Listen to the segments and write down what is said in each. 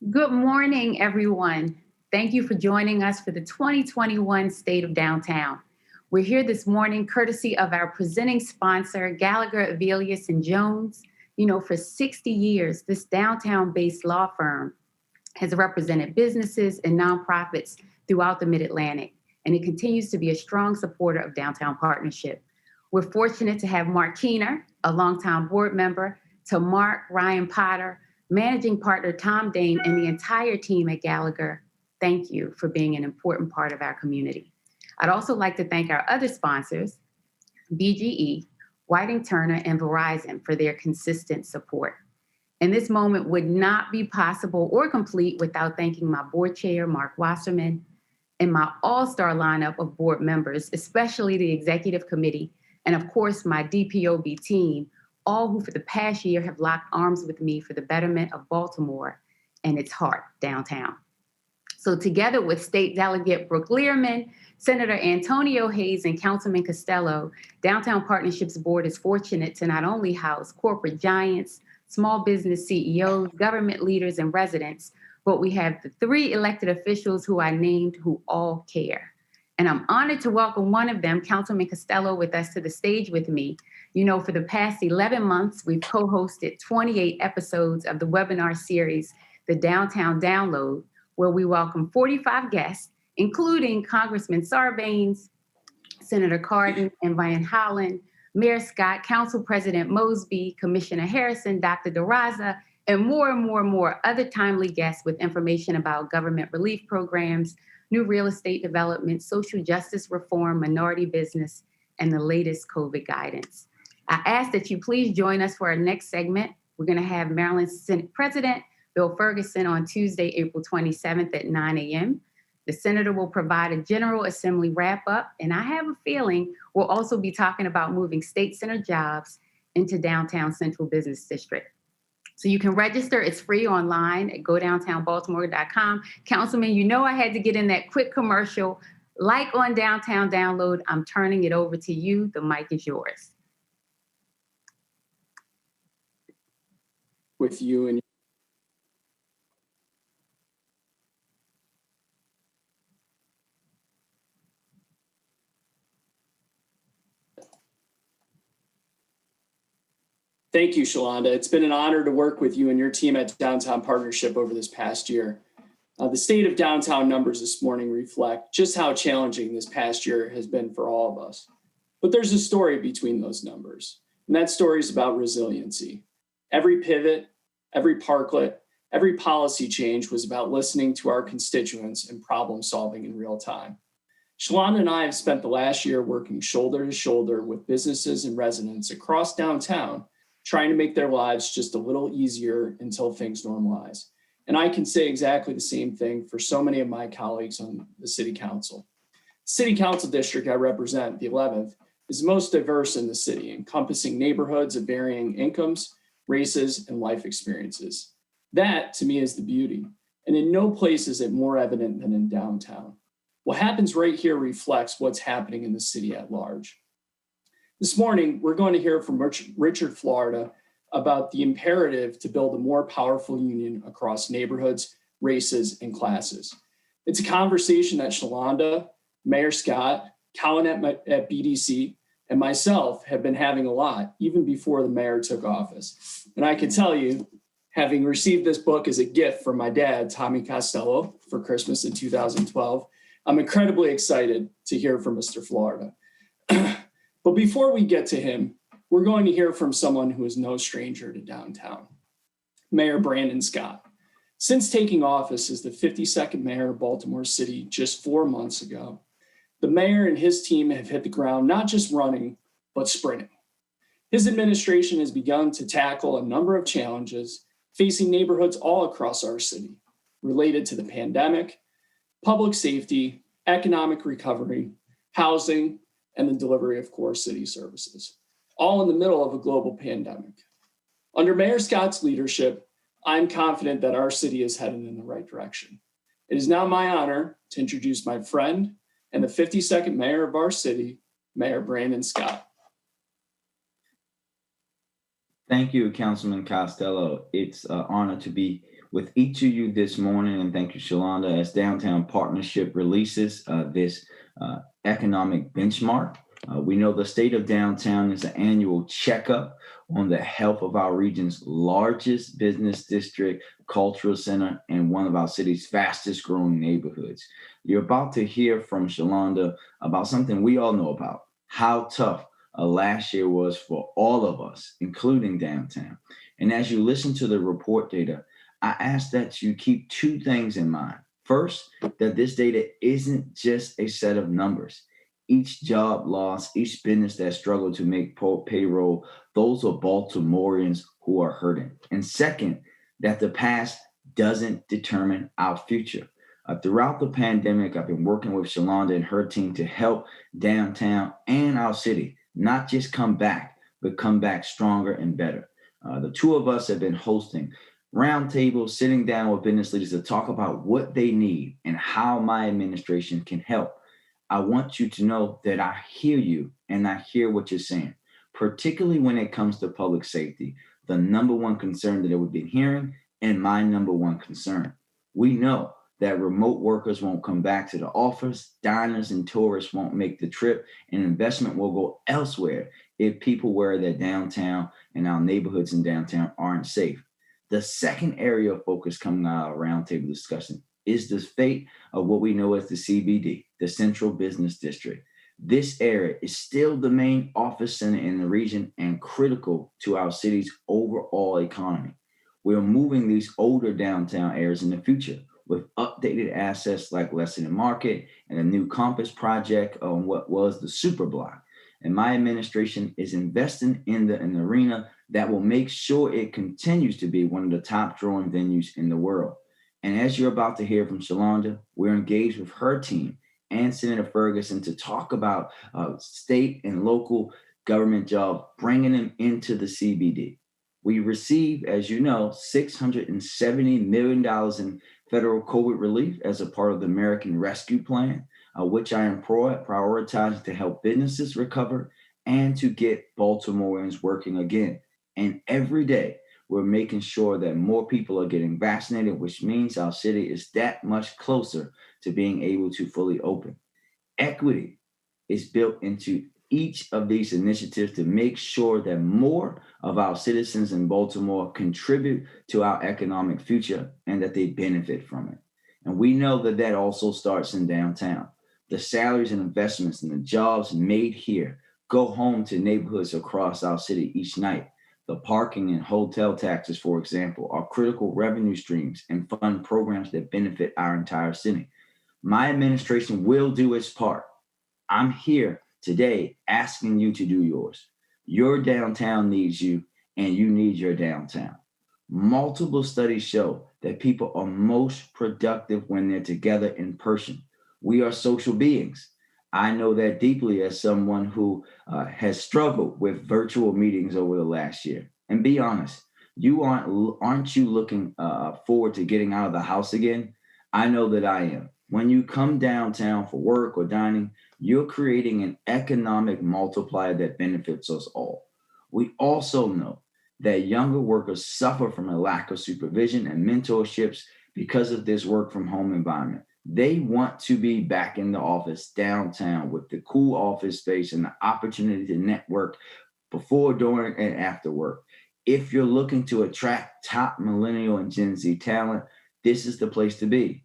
Good morning, everyone. Thank you for joining us for the 2021 State of Downtown. We're here this morning courtesy of our presenting sponsor, Gallagher, Avelius and Jones. You know, for 60 years, this downtown-based law firm has represented businesses and nonprofits throughout the Mid-Atlantic, and it continues to be a strong supporter of Downtown Partnership. We're fortunate to have Mark Keener, a longtime board member, to Mark Ryan Potter, Managing Partner Tom Dane, and the entire team at Gallagher. Thank you for being an important part of our community. I'd also like to thank our other sponsors, BGE, Whiting Turner, and Verizon for their consistent support. And this moment would not be possible or complete without thanking my board chair, Mark Wasserman, and my all-star lineup of board members, especially the executive committee, and of course, my DPOB team, all who for the past year have locked arms with me for the betterment of Baltimore and its heart, downtown. So together with State Delegate Brooke Learman, Senator Antonio Hayes, and Councilman Costello, Downtown Partnerships Board is fortunate to not only house corporate giants, small business CEOs, government leaders, and residents, but we have the 3 elected officials who I named who all care. And I'm honored to welcome one of them, Councilman Costello, with us to the stage with me. You know, for the past 11 months, we've co-hosted 28 episodes of the webinar series, The Downtown Download, where we welcome 45 guests, including Congressman Sarbanes, Senator Cardin and Van Hollen, Mayor Scott, Council President Mosby, Commissioner Harrison, Dr. DeRaza, and more other timely guests with information about government relief programs, new real estate development, social justice reform, minority business, and the latest COVID guidance. I ask that you please join us for our next segment. We're going to have Maryland Senate President Bill Ferguson on Tuesday, April 27th at 9 a.m. The senator will provide a General Assembly wrap-up, and I have a feeling we'll also be talking about moving state center jobs into downtown Central Business District. So you can register. It's free online at godowntownbaltimore.com. Councilman, you know I had to get in that quick commercial. Like on Downtown Download, I'm turning it over to you. The mic is yours. With you and Thank you, Shalonda. It's been an honor to work with you and your team at Downtown Partnership over this past year. The state of downtown numbers this morning reflect just how challenging this past year has been for all of us. But there's a story between those numbers, and that story is about resiliency. Every pivot, every parklet, every policy change was about listening to our constituents and problem solving in real time. Shalonda and I have spent the last year working shoulder to shoulder with businesses and residents across downtown, trying to make their lives just a little easier until things normalize. And I can say exactly the same thing for so many of my colleagues on the City Council. The City Council district I represent, the 11th, is the most diverse in the city, encompassing neighborhoods of varying incomes, races, and life experiences. That, to me, is the beauty. And in no place is it more evident than in downtown. What happens right here reflects what's happening in the city at large. This morning, we're going to hear from Richard Florida about the imperative to build a more powerful union across neighborhoods, races, and classes. It's a conversation that Shalonda, Mayor Scott, Colin at BDC, and myself have been having a lot, even before the mayor took office. And I can tell you, having received this book as a gift from my dad, Tommy Costello, for Christmas in 2012, I'm incredibly excited to hear from Mr. Florida. But before we get to him, we're going to hear from someone who is no stranger to downtown, Mayor Brandon Scott. Since taking office as the 52nd mayor of Baltimore City just 4 months ago, the mayor and his team have hit the ground not just running, but sprinting. His administration has begun to tackle a number of challenges facing neighborhoods all across our city, related to the pandemic, public safety, economic recovery, housing, and the delivery of core city services, all in the middle of a global pandemic. Under Mayor Scott's leadership, I'm confident that our city is headed in the right direction. It is now my honor to introduce my friend and the 52nd mayor of our city, Mayor Brandon Scott. Thank you, Councilman Costello. It's an honor to be with each of you this morning, and thank you, Shalonda, as Downtown Partnership releases this economic benchmark. We know the state of downtown is an annual checkup on the health of our region's largest business district, cultural center, and one of our city's fastest growing neighborhoods. You're about to hear from Shalonda about something we all know about: how tough last year was for all of us, including downtown. And as you listen to the report data, I ask that you keep two things in mind. First, that this data isn't just a set of numbers. Each job loss, each business that struggled to make payroll, those are Baltimoreans who are hurting. And second, that the past doesn't determine our future. Throughout the pandemic, I've been working with Shalonda and her team to help downtown and our city not just come back, but come back stronger and better. The two of us have been hosting roundtables, sitting down with business leaders to talk about what they need and how my administration can help. I want you to know that I hear you and I hear what you're saying, particularly when it comes to public safety, the number one concern that we've been hearing and my number one concern. We know that remote workers won't come back to the office, diners and tourists won't make the trip, and investment will go elsewhere if people where their downtown and our neighborhoods in downtown aren't safe. The second area of focus coming out of our roundtable discussion is the fate of what we know as the CBD, the Central Business District. This area is still the main office center in the region and critical to our city's overall economy. We're moving these older downtown areas in the future with updated assets like Lexington Market and a new campus project on what was the Super Block. And my administration is investing in an arena that will make sure it continues to be one of the top drawing venues in the world. And as you're about to hear from Shalonda, we're engaged with her team and Senator Ferguson to talk about state and local government jobs, bringing them into the CBD. We received, as you know, $670 million in federal COVID relief as a part of the American Rescue Plan, which I am prioritizing to help businesses recover and to get Baltimoreans working again. And every day, we're making sure that more people are getting vaccinated, which means our city is that much closer to being able to fully open. Equity is built into each of these initiatives to make sure that more of our citizens in Baltimore contribute to our economic future and that they benefit from it. And we know that that also starts in downtown. The salaries and investments and the jobs made here go home to neighborhoods across our city each night. The parking and hotel taxes, for example, are critical revenue streams and fund programs that benefit our entire city. My administration will do its part. I'm here today asking you to do yours. Your downtown needs you, and you need your downtown. Multiple studies show that people are most productive when they're together in person. We are social beings. I know that deeply as someone who has struggled with virtual meetings over the last year. And be honest, aren't you looking forward to getting out of the house again? I know that I am. When you come downtown for work or dining, you're creating an economic multiplier that benefits us all. We also know that younger workers suffer from a lack of supervision and mentorships because of this work from home environment. They want to be back in the office downtown with the cool office space and the opportunity to network before, during, and after work. If you're looking to attract top millennial and Gen Z talent, this is the place to be.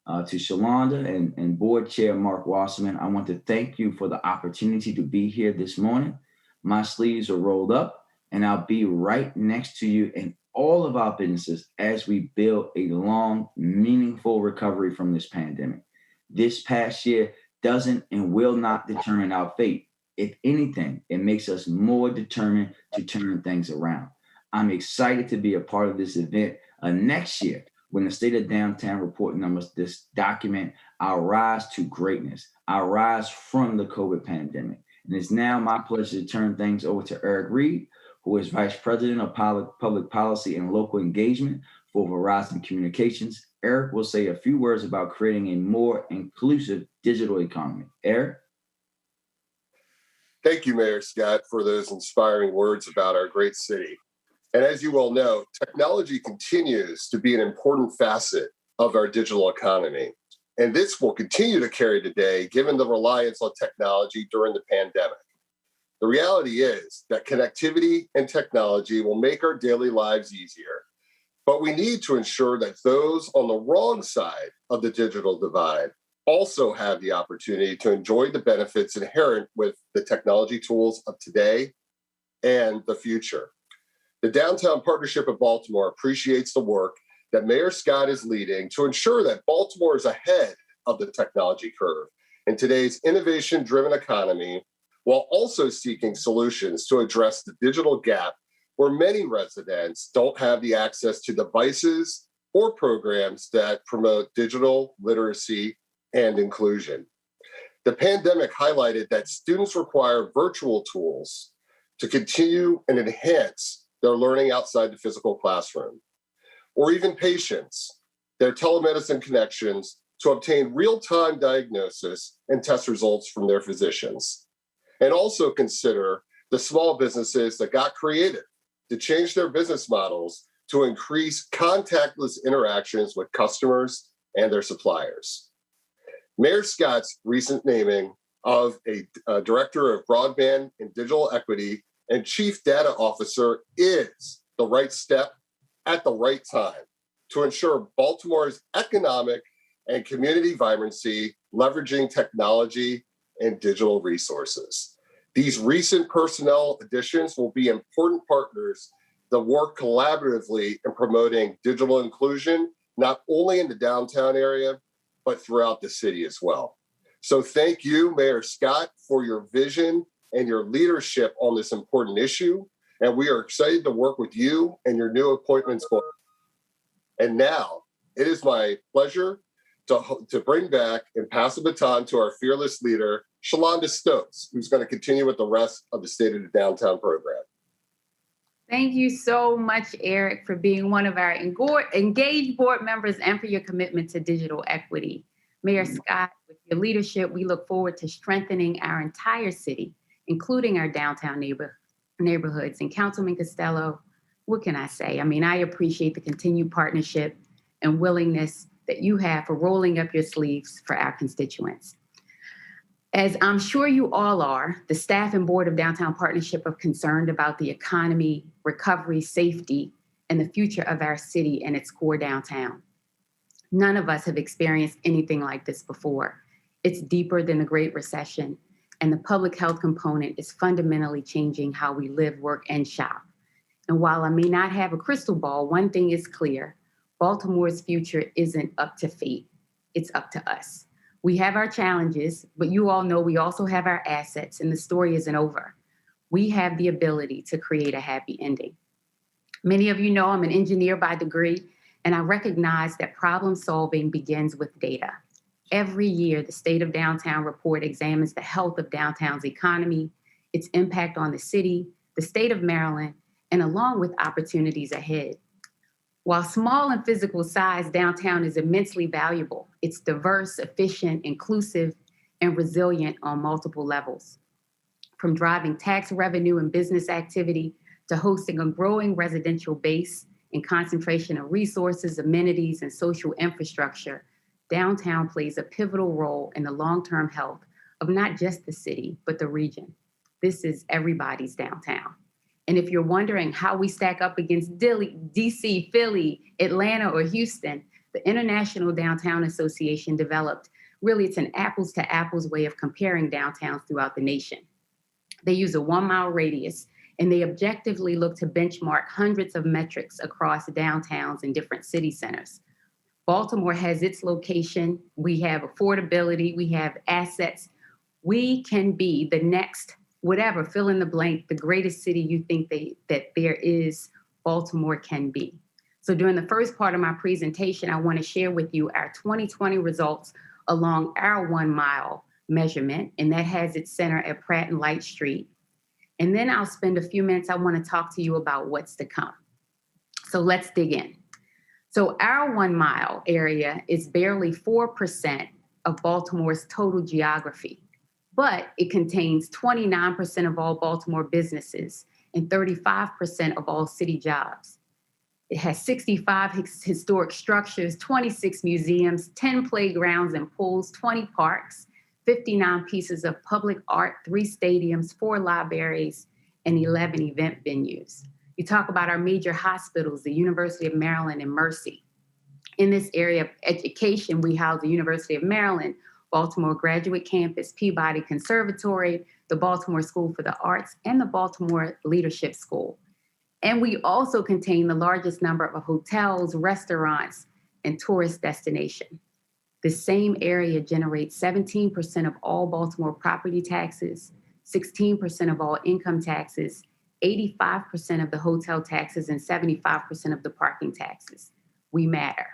To Shalonda and Board Chair Mark Wasserman, I want to thank you for the opportunity to be here this morning. My sleeves are rolled up, and I'll be right next to you and all of our businesses as we build a long, meaningful recovery from this pandemic. This past year doesn't and will not determine our fate. If anything, it makes us more determined to turn things around. I'm excited to be a part of this event next year when the State of Downtown report numbers this document our rise to greatness, our rise from the COVID pandemic. And it's now my pleasure to turn things over to Eric Reed, who is Vice President of Public Policy and Local Engagement for Verizon Communications. Eric will say a few words about creating a more inclusive digital economy. Eric? Thank you, Mayor Scott, for those inspiring words about our great city. And as you well know, technology continues to be an important facet of our digital economy. And this will continue to carry today, given the reliance on technology during the pandemic. The reality is that connectivity and technology will make our daily lives easier, but we need to ensure that those on the wrong side of the digital divide also have the opportunity to enjoy the benefits inherent with the technology tools of today and the future. The Downtown Partnership of Baltimore appreciates the work that Mayor Scott is leading to ensure that Baltimore is ahead of the technology curve in today's innovation-driven economy, while also seeking solutions to address the digital gap where many residents don't have the access to devices or programs that promote digital literacy and inclusion. The pandemic highlighted that students require virtual tools to continue and enhance their learning outside the physical classroom, or even patients, their telemedicine connections to obtain real-time diagnosis and test results from their physicians. And also consider the small businesses that got creative to change their business models to increase contactless interactions with customers and their suppliers. Mayor Scott's recent naming of a Director of Broadband and Digital Equity and Chief Data Officer is the right step at the right time to ensure Baltimore's economic and community vibrancy, leveraging technology and digital resources. These recent personnel additions will be important partners that work collaboratively in promoting digital inclusion, not only in the downtown area, but throughout the city as well. So thank you, Mayor Scott, for your vision and your leadership on this important issue. And we are excited to work with you and your new appointments. And now it is my pleasure to bring back and pass the baton to our fearless leader, Shalonda Stokes, who's going to continue with the rest of the State of the Downtown program. Thank you so much, Eric, for being one of our engaged board members and for your commitment to digital equity. Mayor Scott, with your leadership, we look forward to strengthening our entire city, including our downtown neighborhoods. And Councilman Costello, what can I say? I mean, I appreciate the continued partnership and willingness that you have for rolling up your sleeves for our constituents. As I'm sure you all are, the staff and board of Downtown Partnership are concerned about the economy, recovery, safety, and the future of our city and its core downtown. None of us have experienced anything like this before. It's deeper than the Great Recession, and the public health component is fundamentally changing how we live, work, and shop. And while I may not have a crystal ball, one thing is clear: Baltimore's future isn't up to fate, it's up to us. We have our challenges, but you all know we also have our assets, and the story isn't over. We have the ability to create a happy ending. Many of you know I'm an engineer by degree, and I recognize that problem solving begins with data. Every year, the State of Downtown report examines the health of downtown's economy, its impact on the city, the state of Maryland, and along with opportunities ahead. While small in physical size, downtown is immensely valuable. It's diverse, efficient, inclusive, and resilient on multiple levels. From driving tax revenue and business activity to hosting a growing residential base and concentration of resources, amenities, and social infrastructure, downtown plays a pivotal role in the long-term health of not just the city, but the region. This is everybody's downtown. And if you're wondering how we stack up against DC, Philly, Atlanta, or Houston, the International Downtown Association developed, it's an apples to apples way of comparing downtowns throughout the nation. They use a 1 mile radius, and they objectively look to benchmark hundreds of metrics across downtowns and different city centers. Baltimore has its location. We have affordability. We have assets. We can be the next whatever, fill in the blank, the greatest city you think that there is, Baltimore can be. So during the first part of my presentation, I want to share with you our 2020 results along our 1 mile measurement, and that has its center at Pratt and Light Street. And then I'll spend a few minutes, I want to talk to you about what's to come. So let's dig in. So our 1 mile area is barely 4% of Baltimore's total geography, but it contains 29% of all Baltimore businesses and 35% of all city jobs. It has 65 historic structures, 26 museums, 10 playgrounds and pools, 20 parks, 59 pieces of public art, 3 stadiums, 4 libraries, and 11 event venues. You talk about our major hospitals, the University of Maryland and Mercy. In this area of education, we house the University of Maryland, Baltimore Graduate Campus, Peabody Conservatory, the Baltimore School for the Arts, and the Baltimore Leadership School. And we also contain the largest number of hotels, restaurants, and tourist destinations. The same area generates 17% of all Baltimore property taxes, 16% of all income taxes, 85% of the hotel taxes, and 75% of the parking taxes. We matter.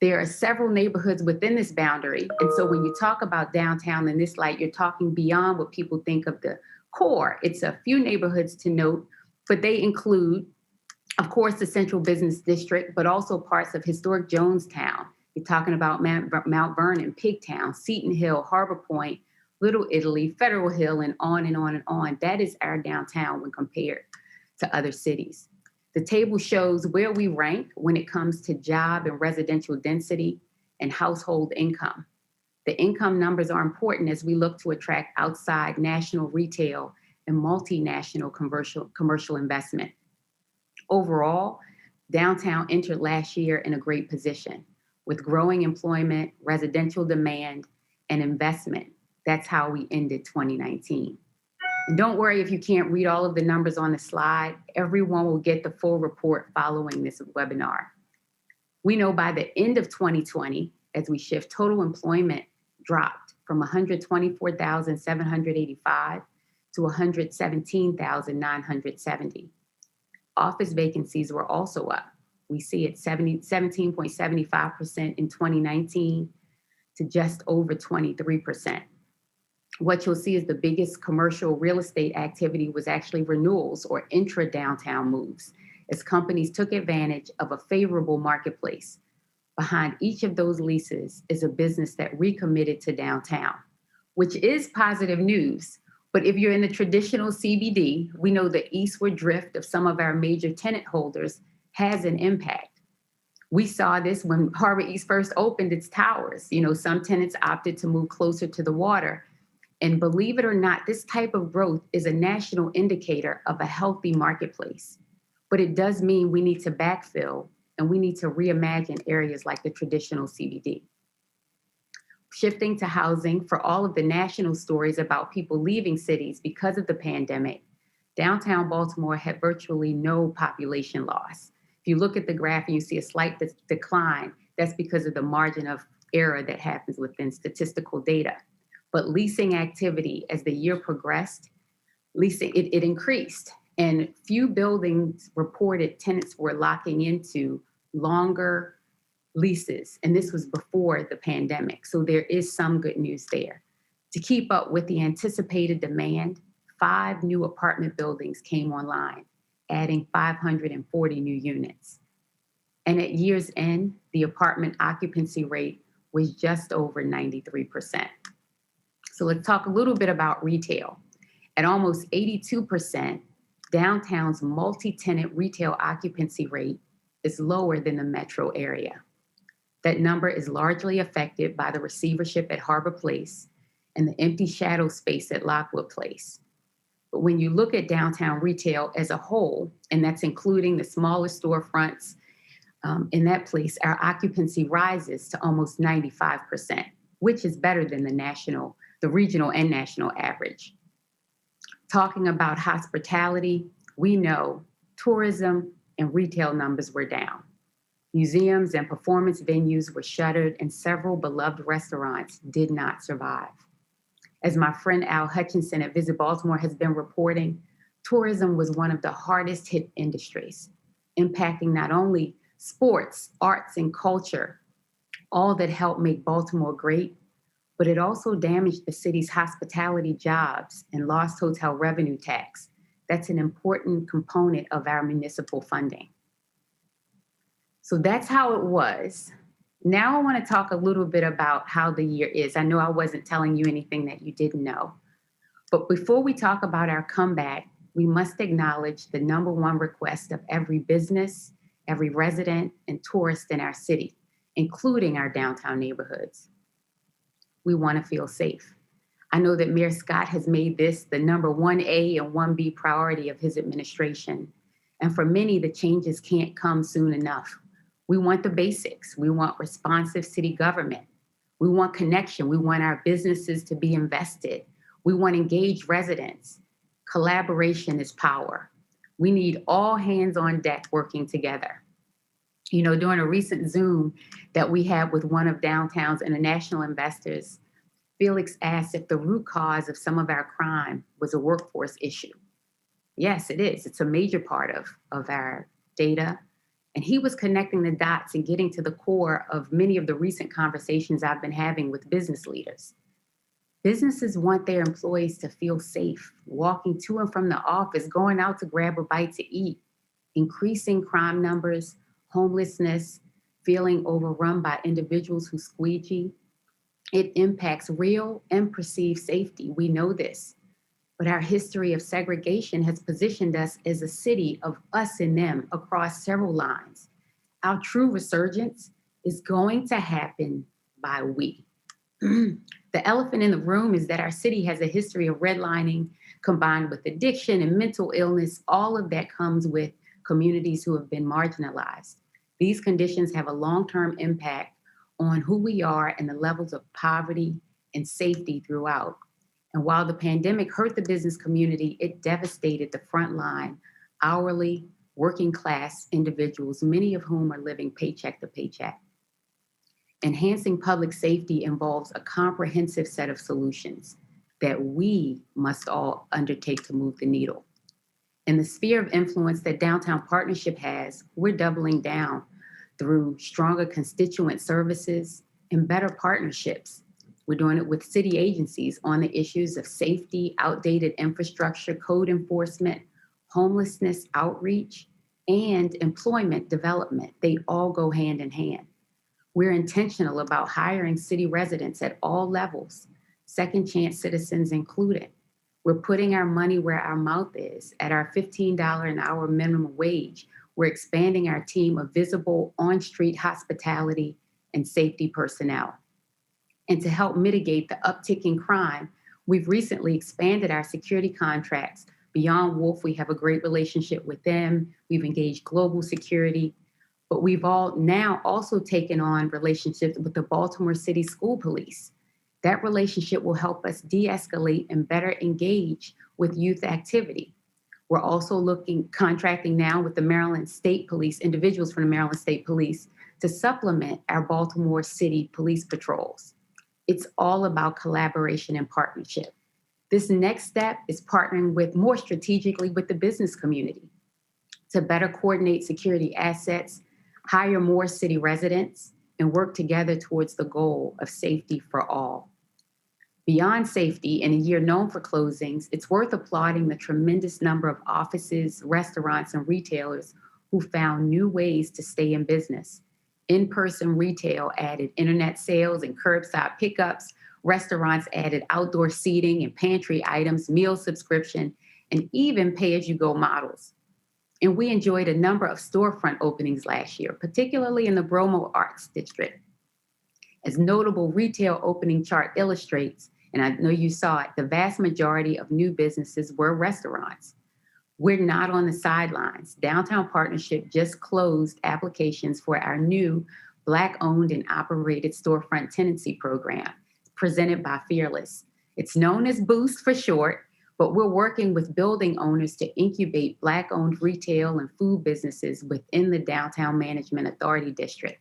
There are several neighborhoods within this boundary. And so when you talk about downtown in this light, you're talking beyond what people think of the core. It's a few neighborhoods to note, but they include, of course, the Central Business District, but also parts of historic Jonestown. You're talking about Mount Vernon, Pigtown, Seton Hill, Harbor Point, Little Italy, Federal Hill, and on and on and on. That is our downtown when compared to other cities. The table shows where we rank when it comes to job and residential density and household income. The income numbers are important as we look to attract outside national retail and multinational commercial investment. Overall, downtown entered last year in a great position with growing employment, residential demand, and investment. That's how we ended 2019. And don't worry if you can't read all of the numbers on the slide. Everyone will get the full report following this webinar. We know by the end of 2020, as we shift, total employment dropped from 124,785 to 117,970. Office vacancies were also up. We see it 17.75% in 2019 to just over 23%. What you'll see is the biggest commercial real estate activity was actually renewals or intra-downtown moves, as companies took advantage of a favorable marketplace. Behind each of those leases is a business that recommitted to downtown, which is positive news. But if you're in the traditional CBD, we know the eastward drift of some of our major tenant holders has an impact. We saw this when Harbor East first opened its towers. Some tenants opted to move closer to the water. And believe it or not, this type of growth is a national indicator of a healthy marketplace. But it does mean we need to backfill and we need to reimagine areas like the traditional CBD. Shifting to housing, for all of the national stories about people leaving cities because of the pandemic, downtown Baltimore had virtually no population loss. If you look at the graph and you see a slight decline, that's because of the margin of error that happens within statistical data. But leasing activity, as the year progressed, it increased. And few buildings reported tenants were locking into longer leases. And this was before the pandemic. So there is some good news there. To keep up with the anticipated demand, 5 new apartment buildings came online, adding 540 new units. And at year's end, the apartment occupancy rate was just over 93%. So let's talk a little bit about retail. At almost 82%, downtown's multi-tenant retail occupancy rate is lower than the metro area. That number is largely affected by the receivership at Harbor Place and the empty shadow space at Lockwood Place. But when you look at downtown retail as a whole, and that's including the smaller storefronts in that place, our occupancy rises to almost 95%, which is better than the regional and national average. Talking about hospitality, we know tourism and retail numbers were down. Museums and performance venues were shuttered and several beloved restaurants did not survive. As my friend Al Hutchinson at Visit Baltimore has been reporting, tourism was one of the hardest hit industries, impacting not only sports, arts, and culture, all that helped make Baltimore great, but it also damaged the city's hospitality jobs and lost hotel revenue tax. That's an important component of our municipal funding. So that's how it was. Now I want to talk a little bit about how the year is. I know I wasn't telling you anything that you didn't know. But before we talk about our comeback, we must acknowledge the number one request of every business, every resident, and tourist in our city, including our downtown neighborhoods. We want to feel safe. I know that Mayor Scott has made this the number 1A and 1B priority of his administration. And for many, the changes can't come soon enough. We want the basics. We want responsive city government. We want connection. We want our businesses to be invested. We want engaged residents. Collaboration is power. We need all hands on deck working together. You know, during a recent Zoom that we had with one of downtown's international investors, Felix asked if the root cause of some of our crime was a workforce issue. Yes, it is. It's a major part of our data. And he was connecting the dots and getting to the core of many of the recent conversations I've been having with business leaders. Businesses want their employees to feel safe, walking to and from the office, going out to grab a bite to eat. Increasing crime numbers, homelessness, feeling overrun by individuals who squeegee. It impacts real and perceived safety. We know this. But our history of segregation has positioned us as a city of us and them across several lines. Our true resurgence is going to happen by we. The elephant in the room is that our city has a history of redlining combined with addiction and mental illness. All of that comes with communities who have been marginalized. These conditions have a long-term impact on who we are and the levels of poverty and safety throughout. And while the pandemic hurt the business community, it devastated the frontline, hourly, working class individuals, many of whom are living paycheck to paycheck. Enhancing public safety involves a comprehensive set of solutions that we must all undertake to move the needle. In the sphere of influence that Downtown Partnership has, we're doubling down through stronger constituent services and better partnerships. We're doing it with city agencies on the issues of safety, outdated infrastructure, code enforcement, homelessness outreach, and employment development. They all go hand in hand. We're intentional about hiring city residents at all levels, second chance citizens included. We're putting our money where our mouth is. At our $15 an hour minimum wage, we're expanding our team of visible on-street hospitality and safety personnel. And to help mitigate the uptick in crime, we've recently expanded our security contracts. Beyond Wolf, we have a great relationship with them. We've engaged global security, but we've all now also taken on relationships with the Baltimore City School Police. That relationship will help us de-escalate and better engage with youth activity. We're also contracting now with the Maryland State Police, individuals from the Maryland State Police, to supplement our Baltimore City police patrols. It's all about collaboration and partnership. This next step is partnering with more strategically with the business community to better coordinate security assets, hire more city residents, and work together towards the goal of safety for all. Beyond safety, in a year known for closings, it's worth applauding the tremendous number of offices, restaurants, and retailers who found new ways to stay in business. In-person retail added internet sales and curbside pickups. Restaurants added outdoor seating and pantry items, meal subscription, and even pay-as-you-go models. And we enjoyed a number of storefront openings last year, particularly in the Bromo Arts District. As notable retail opening chart illustrates, and I know you saw it, the vast majority of new businesses were restaurants. We're not on the sidelines. Downtown Partnership just closed applications for our new Black-owned and operated storefront tenancy program presented by Fearless. It's known as Boost for short, but we're working with building owners to incubate Black-owned retail and food businesses within the Downtown Management Authority District.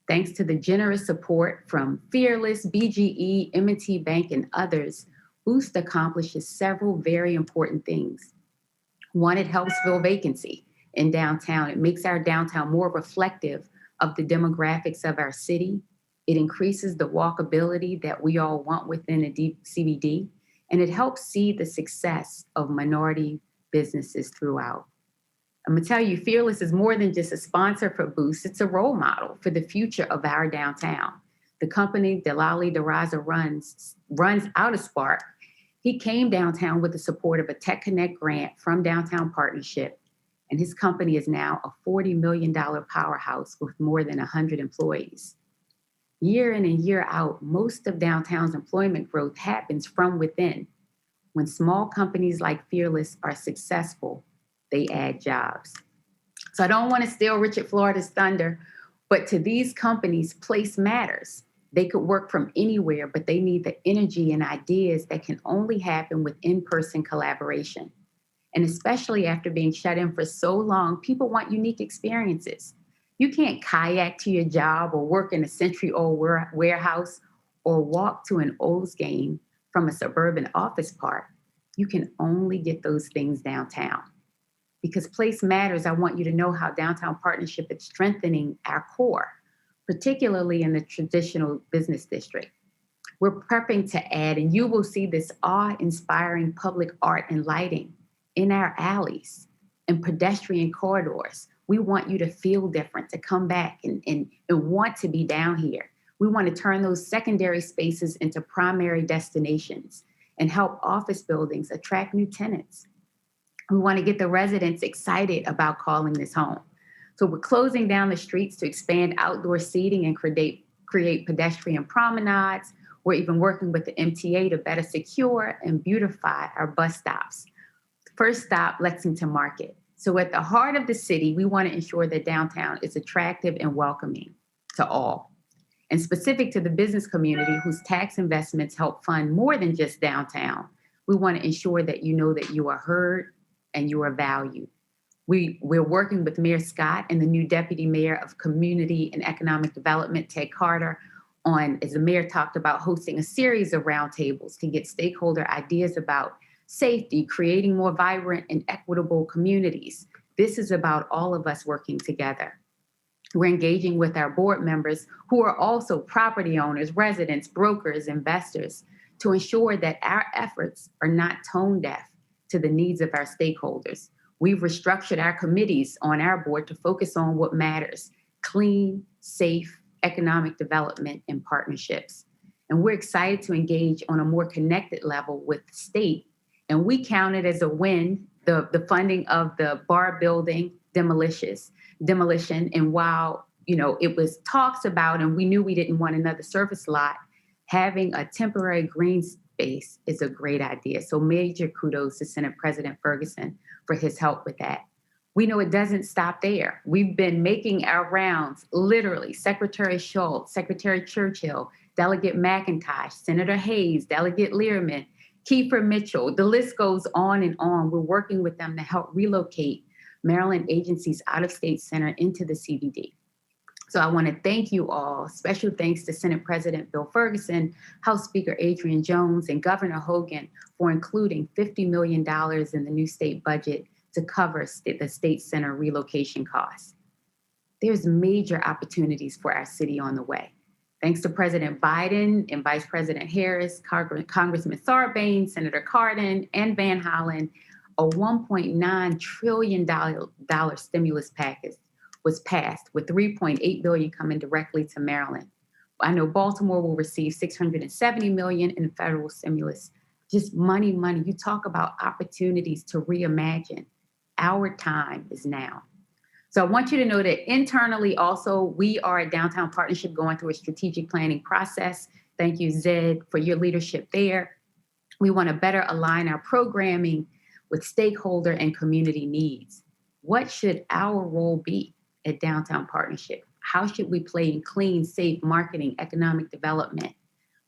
Thanks to the generous support from Fearless, BGE, M&T Bank, and others, Boost accomplishes several very important things. One, it helps fill vacancy in downtown. It makes our downtown more reflective of the demographics of our city. It increases the walkability that we all want within a deep CBD, and it helps see the success of minority businesses throughout. I'm gonna tell you, Fearless is more than just a sponsor for Boost. It's a role model for the future of our downtown. The company Delali DeRaza runs out of Spark. He came downtown with the support of a Tech Connect grant from Downtown Partnership, and his company is now a $40 million powerhouse with more than 100 employees. Year in and year out, most of downtown's employment growth happens from within. When small companies like Fearless are successful, they add jobs. So I don't want to steal Richard Florida's thunder, but to these companies, place matters. They could work from anywhere, but they need the energy and ideas that can only happen with in-person collaboration. And especially after being shut in for so long, people want unique experiences. You can't kayak to your job or work in a century-old warehouse or walk to an O's game from a suburban office park. You can only get those things downtown. Because place matters, I want you to know how Downtown Partnership is strengthening our core, particularly in the traditional business district. We're prepping to add, and you will see this awe-inspiring public art and lighting in our alleys and pedestrian corridors. We want you to feel different, to come back and want to be down here. We want to turn those secondary spaces into primary destinations and help office buildings attract new tenants. We want to get the residents excited about calling this home. So we're closing down the streets to expand outdoor seating and create pedestrian promenades. We're even working with the MTA to better secure and beautify our bus stops. First stop, Lexington Market. So at the heart of the city, we want to ensure that downtown is attractive and welcoming to all. And specific to the business community whose tax investments help fund more than just downtown, we want to ensure that you know that you are heard and you are valued. We're working with Mayor Scott and the new Deputy Mayor of Community and Economic Development, Ted Carter, on, as the mayor talked about, hosting a series of roundtables to get stakeholder ideas about safety, creating more vibrant and equitable communities. This is about all of us working together. We're engaging with our board members who are also property owners, residents, brokers, investors, to ensure that our efforts are not tone deaf to the needs of our stakeholders. We've restructured our committees on our board to focus on what matters: clean, safe, economic development and partnerships. And we're excited to engage on a more connected level with the state. And we count it as a win, the funding of the bar building demolition. And while, it was talks about, and we knew we didn't want another surface lot, having a temporary green space is a great idea. So major kudos to Senate President Ferguson for his help with that. We know it doesn't stop there. We've been making our rounds, literally. Secretary Schultz, Secretary Churchill, Delegate McIntosh, Senator Hayes, Delegate Learman, Kiefer Mitchell, the list goes on and on. We're working with them to help relocate Maryland agencies out of state center into the CBD. So I want to thank you all. Special thanks to Senate President Bill Ferguson, House Speaker Adrian Jones, and Governor Hogan for including $50 million in the new state budget to cover the state center relocation costs. There's major opportunities for our city on the way. Thanks to President Biden and Vice President Harris, Congressman Sarbanes, Senator Cardin, and Van Hollen, a $1.9 trillion stimulus package was passed, with $3.8 billion coming directly to Maryland. I know Baltimore will receive $670 million in federal stimulus. Just money. You talk about opportunities to reimagine. Our time is now. So I want you to know that internally also, we are at Downtown Partnership going through a strategic planning process. Thank you, Zed, for your leadership there. We want to better align our programming with stakeholder and community needs. What should our role be at Downtown Partnership? How should we play in clean, safe marketing, economic development?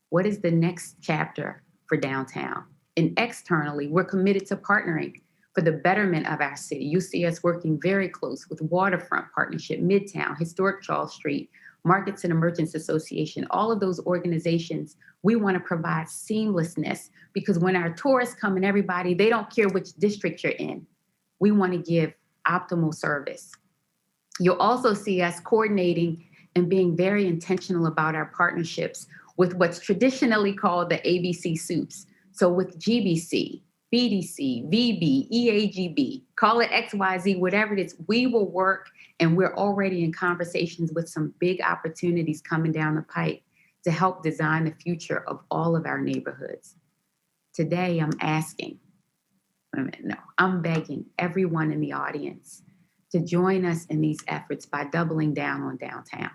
What is the next chapter for downtown? And externally, we're committed to partnering for the betterment of our city. You see us working very close with Waterfront Partnership, Midtown, Historic Charles Street, Markets and Merchants Association, all of those organizations. We want to provide seamlessness, because when our tourists come and everybody, they don't care which district you're in. We want to give optimal service. You'll also see us coordinating and being very intentional about our partnerships with what's traditionally called the ABC soups. So with GBC, BDC, VB, EAGB, call it XYZ, whatever it is, we will work, and we're already in conversations with some big opportunities coming down the pipe to help design the future of all of our neighborhoods. Today, I'm asking, wait a minute, no, I'm begging everyone in the audience to join us in these efforts by doubling down on downtown.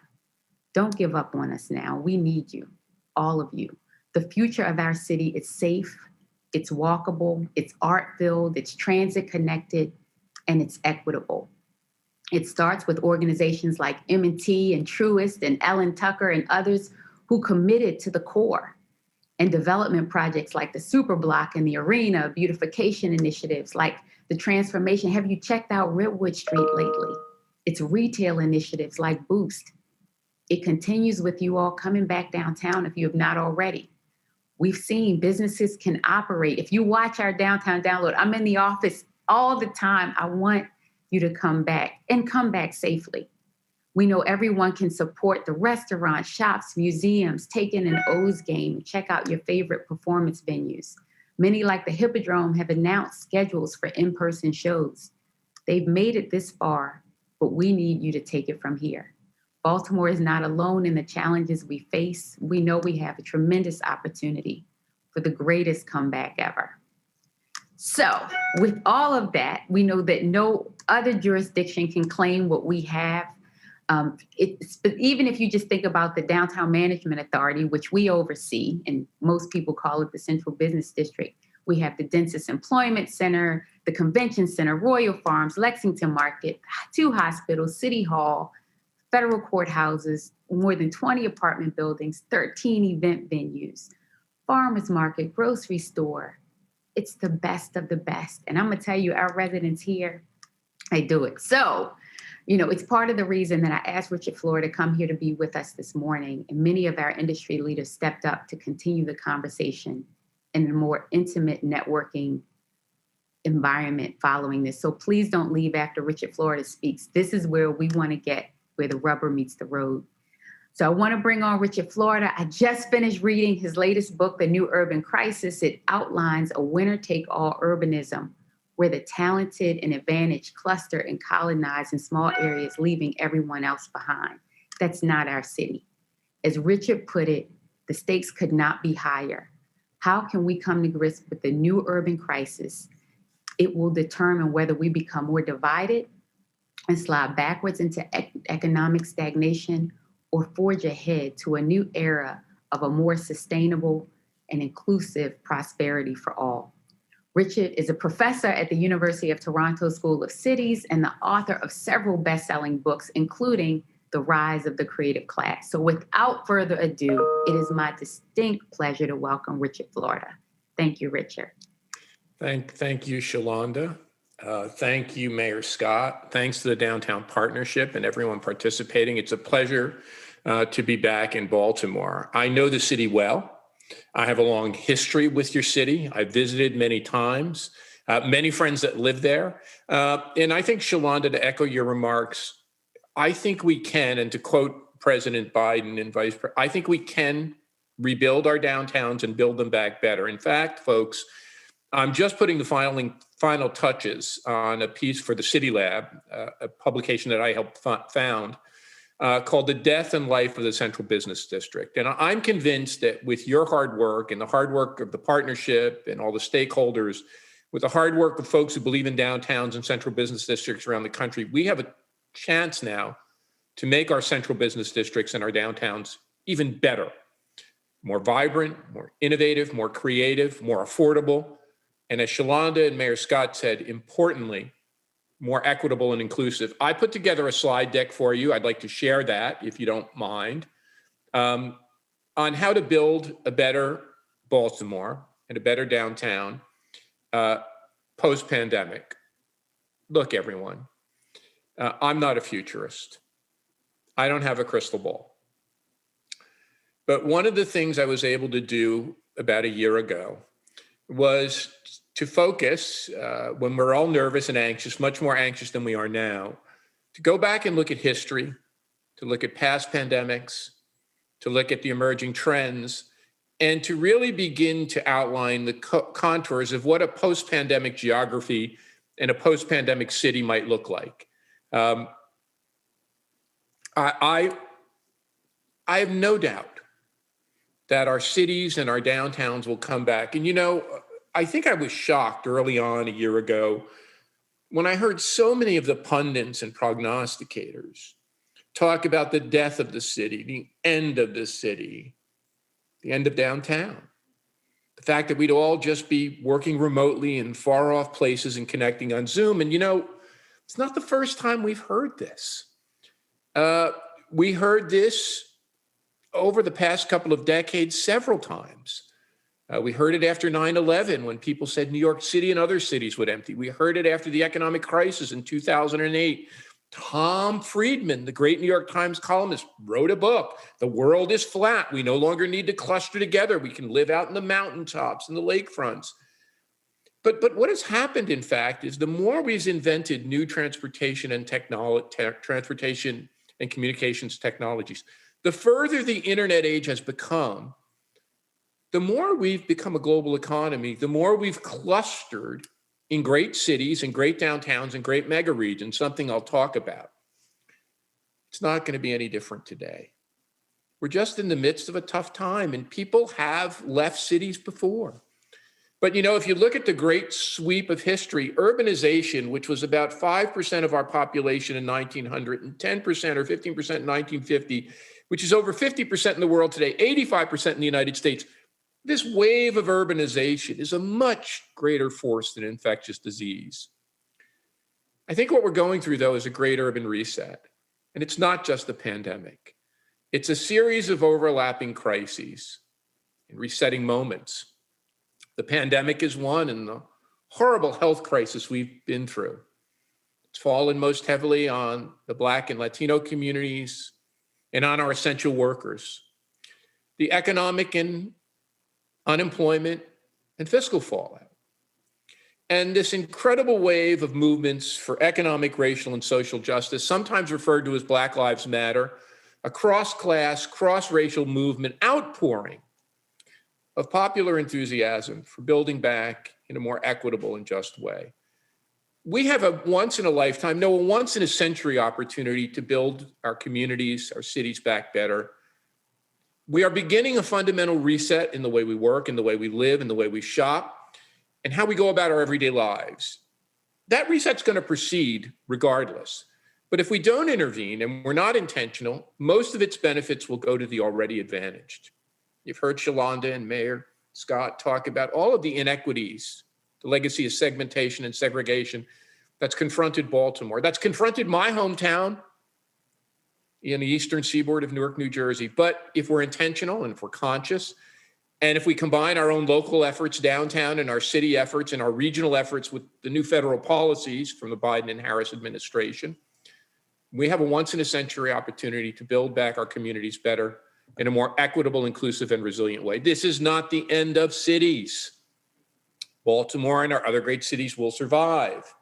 Don't give up on us now. We need you, all of you. The future of our city is safe, it's walkable, it's art-filled, it's transit-connected, and it's equitable. It starts with organizations like M&T and Truist and Ellen Tucker and others who committed to the core, and development projects like the Superblock and the Arena, beautification initiatives like the transformation. Have you checked out Redwood Street lately? It's retail initiatives like Boost. It continues with you all coming back downtown if you have not already. We've seen businesses can operate. If you watch our downtown download, I'm in the office all the time. I want you to come back and come back safely. We know everyone can support the restaurants, shops, museums, take in an O's game, check out your favorite performance venues. Many, like the Hippodrome, have announced schedules for in-person shows. They've made it this far, but we need you to take it from here. Baltimore is not alone in the challenges we face. We know we have a tremendous opportunity for the greatest comeback ever. So with all of that, we know that no other jurisdiction can claim what we have. Even if you just think about the Downtown Management Authority, which we oversee, and most people call it the Central Business District, we have the densest employment center, the convention center, Royal Farms, Lexington Market, 2 hospitals, City Hall, federal courthouses, more than 20 apartment buildings, 13 event venues, farmers market, grocery store. It's the best of the best. And I'm gonna tell you, our residents here, they do it. So, it's part of the reason that I asked Richard Florida to come here to be with us this morning. And many of our industry leaders stepped up to continue the conversation in a more intimate networking environment following this. So please don't leave after Richard Florida speaks. This is where we want to get, where the rubber meets the road. So I want to bring on Richard Florida. I just finished reading his latest book, The New Urban Crisis. It outlines a winner-take-all urbanism where the talented and advantaged cluster and colonize in small areas, leaving everyone else behind. That's not our city. As Richard put it, the stakes could not be higher. How can we come to grips with the new urban crisis? It will determine whether we become more divided and slide backwards into economic stagnation, or forge ahead to a new era of a more sustainable and inclusive prosperity for all. Richard is a professor at the University of Toronto School of Cities and the author of several best-selling books, including The Rise of the Creative Class. So without further ado, it is my distinct pleasure to welcome Richard Florida. Thank you, Richard. Thank you, Shalonda. Thank you, Mayor Scott. Thanks to the Downtown Partnership and everyone participating. It's a pleasure to be back in Baltimore. I know the city well. I have a long history with your city. I've visited many times, many friends that live there. And I think, Shalonda, to echo your remarks, I think we can, and to quote President Biden and Vice President, I think we can rebuild our downtowns and build them back better. In fact, folks, I'm just putting the final touches on a piece for the City Lab, a publication that I helped found, called The Death and Life of the Central Business District. And I'm convinced that with your hard work and the hard work of the partnership and all the stakeholders, with the hard work of folks who believe in downtowns and central business districts around the country, we have a chance now to make our central business districts and our downtowns even better, more vibrant, more innovative, more creative, more affordable. And as Shalonda and Mayor Scott said, importantly, more equitable and inclusive. I put together a slide deck for you. I'd like to share that, if you don't mind, on how to build a better Baltimore and a better downtown post-pandemic. Look, everyone, I'm not a futurist. I don't have a crystal ball. But one of the things I was able to do about a year ago was to focus, when we're all nervous and anxious, much more anxious than we are now, to go back and look at history, to look at past pandemics, to look at the emerging trends, and to really begin to outline the contours of what a post-pandemic geography and a post-pandemic city might look like. I have no doubt that our cities and our downtowns will come back. And I think I was shocked early on a year ago when I heard so many of the pundits and prognosticators talk about the death of the city, the end of the city, the end of downtown. The fact that we'd all just be working remotely in far off places and connecting on Zoom. And, it's not the first time we've heard this. We heard this over the past couple of decades several times. We heard it after 9/11 when people said New York City and other cities would empty. We heard it after the economic crisis in 2008. Tom Friedman, the great New York Times columnist, wrote a book, The World is Flat. We no longer need to cluster together. We can live out in the mountaintops and the lakefronts. But what has happened, in fact, is the more we've invented new transportation and transportation and communications technologies, the further the internet age has become, the more we've become a global economy, the more we've clustered in great cities and great downtowns and great mega regions, something I'll talk about. It's not going to be any different today. We're just in the midst of a tough time, and people have left cities before. But if you look at the great sweep of history, urbanization, which was about 5% of our population in 1900 and 10% or 15% in 1950, which is over 50% in the world today, 85% in the United States, this wave of urbanization is a much greater force than infectious disease. I think what we're going through, though, is a great urban reset. And it's not just the pandemic. It's a series of overlapping crises and resetting moments. The pandemic is one, and the horrible health crisis we've been through. It's fallen most heavily on the Black and Latino communities and on our essential workers. The economic and unemployment and fiscal fallout. And this incredible wave of movements for economic, racial, and social justice, sometimes referred to as Black Lives Matter, a cross-class, cross-racial movement outpouring of popular enthusiasm for building back in a more equitable and just way. We have a once-in-a-century opportunity to build our communities, our cities back better. We are beginning a fundamental reset in the way we work, in the way we live, in the way we shop, and how we go about our everyday lives. That reset's going to proceed regardless. But if we don't intervene and we're not intentional, most of its benefits will go to the already advantaged. You've heard Shalonda and Mayor Scott talk about all of the inequities, the legacy of segmentation and segregation that's confronted Baltimore, that's confronted my hometown in the eastern seaboard of Newark, New Jersey. But if we're intentional and if we're conscious, and if we combine our own local efforts downtown and our city efforts and our regional efforts with the new federal policies from the Biden and Harris administration, we have a once-in-a-century opportunity to build back our communities better in a more equitable, inclusive, and resilient way. This is not the end of cities. Baltimore and our other great cities will survive.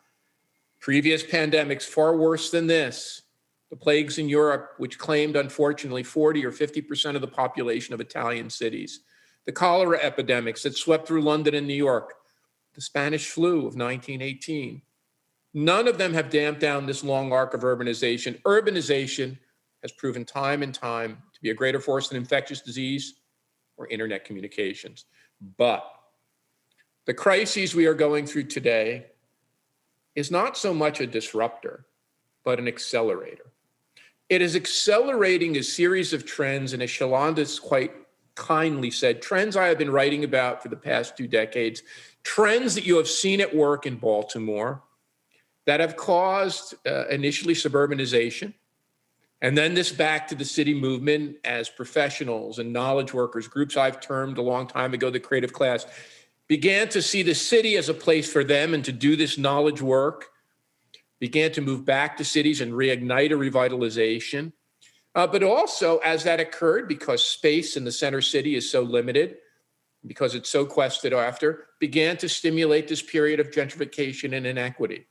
Previous pandemics far worse than this. The plagues in Europe, which claimed, unfortunately, 40 or 50% of the population of Italian cities. The cholera epidemics that swept through London and New York. The Spanish flu of 1918. None of them have damped down this long arc of urbanization. Urbanization has proven time and time to be a greater force than infectious disease or internet communications. But the crises we are going through today is not so much a disruptor, but an accelerator. It is accelerating a series of trends, and as Shalonda's quite kindly said, trends I have been writing about for the past 2 decades, trends that you have seen at work in Baltimore that have caused initially suburbanization, and then this back to the city movement as professionals and knowledge workers, groups I've termed a long time ago the creative class, began to see the city as a place for them and to do this knowledge work, began to move back to cities and reignite a revitalization. But also, as that occurred, because space in the center city is so limited, because it's so quested after, began to stimulate this period of gentrification and inequity.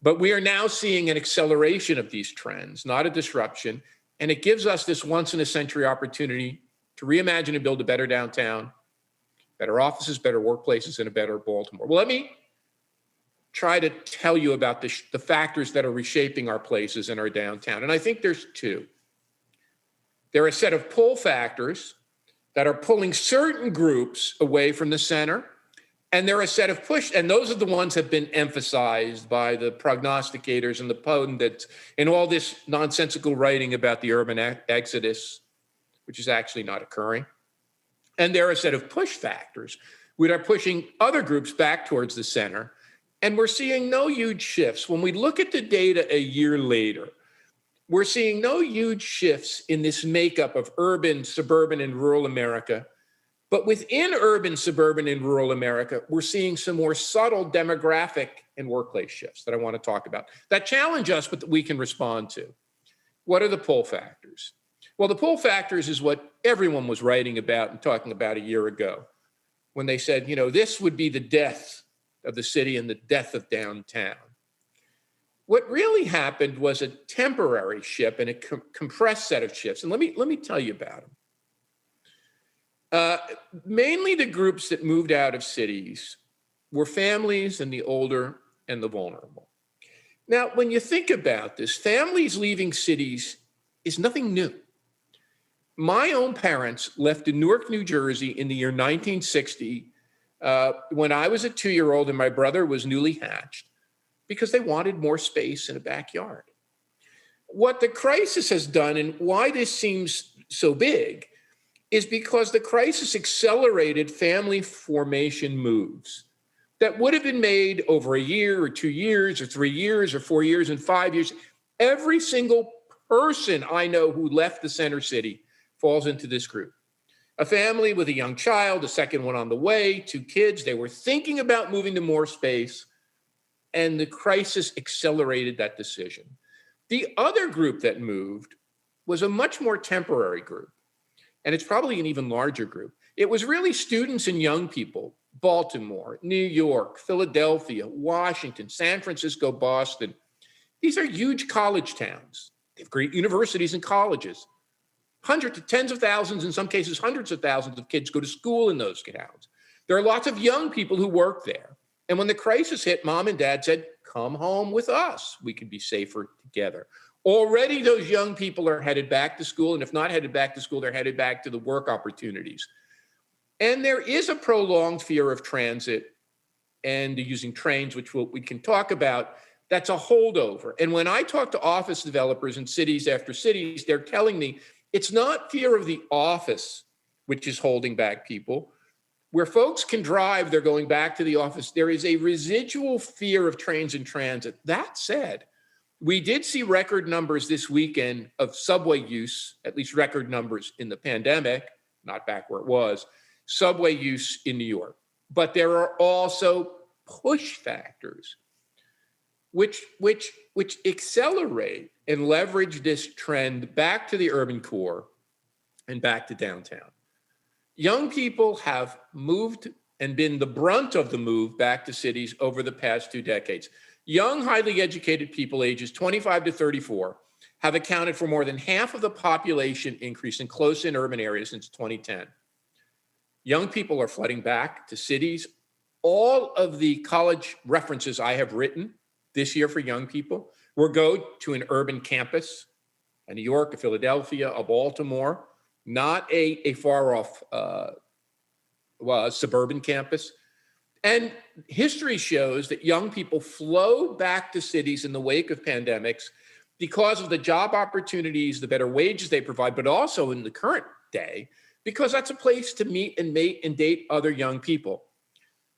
But we are now seeing an acceleration of these trends, not a disruption, and it gives us this once-in-a-century opportunity to reimagine and build a better downtown, better offices, better workplaces, and a better Baltimore. Well, let me try to tell you about the factors that are reshaping our places and our downtown, and I think there's 2. There are a set of pull factors that are pulling certain groups away from the center And there are a set of push, and those are the ones that have been emphasized by the prognosticators and the pundits in all this nonsensical writing about the urban exodus, which is actually not occurring. And there are a set of push factors which are pushing other groups back towards the center. And we're seeing no huge shifts. When we look at the data a year later, we're seeing no huge shifts in this makeup of urban, suburban, and rural America. But within urban, suburban, and rural America, we're seeing some more subtle demographic and workplace shifts that I want to talk about that challenge us, but that we can respond to. What are the pull factors? Well, the pull factors is what everyone was writing about and talking about a year ago when they said, this would be the death of the city and the death of downtown. What really happened was a temporary shift and a compressed set of shifts. And let me tell you about them. Mainly the groups that moved out of cities were families and the older and the vulnerable. Now, when you think about this, families leaving cities is nothing new. My own parents left in Newark, New Jersey in the year 1960 when I was a 2-year-old and my brother was newly hatched because they wanted more space in a backyard. What the crisis has done and why this seems so big is because the crisis accelerated family formation moves that would have been made over a year or 2 years or 3 years or 4 years and 5 years. Every single person I know who left the center city falls into this group. A family with a young child, a second one on the way, 2 kids. They were thinking about moving to more space, and the crisis accelerated that decision. The other group that moved was a much more temporary group, and it's probably an even larger group. It was really students and young people, Baltimore, New York, Philadelphia, Washington, San Francisco, Boston. These are huge college towns. They have great universities and colleges. Hundreds to tens of thousands, in some cases, hundreds of thousands of kids go to school in those towns. There are lots of young people who work there. And when the crisis hit, mom and dad said, come home with us. We can be safer together. Already those young people are headed back to school. And if not headed back to school, they're headed back to the work opportunities. And there is a prolonged fear of transit and using trains, which we can talk about. That's a holdover. And when I talk to office developers in cities after cities, they're telling me it's not fear of the office, which is holding back people. Where folks can drive, they're going back to the office. There is a residual fear of trains and transit. That said, we did see record numbers this weekend of subway use, at least record numbers in the pandemic, not back where it was, subway use in New York. But there are also push factors which accelerate and leverage this trend back to the urban core and back to downtown. Young people have moved and been the brunt of the move back to cities over the past 2 decades. Young, highly educated people ages 25 to 34 have accounted for more than half of the population increase in close-in urban areas since 2010. Young people are flooding back to cities. All of the college references I have written this year for young people will go to an urban campus, a New York, a Philadelphia, a Baltimore, not a far off suburban campus. And history shows that young people flow back to cities in the wake of pandemics because of the job opportunities, the better wages they provide, but also in the current day, because that's a place to meet and mate and date other young people.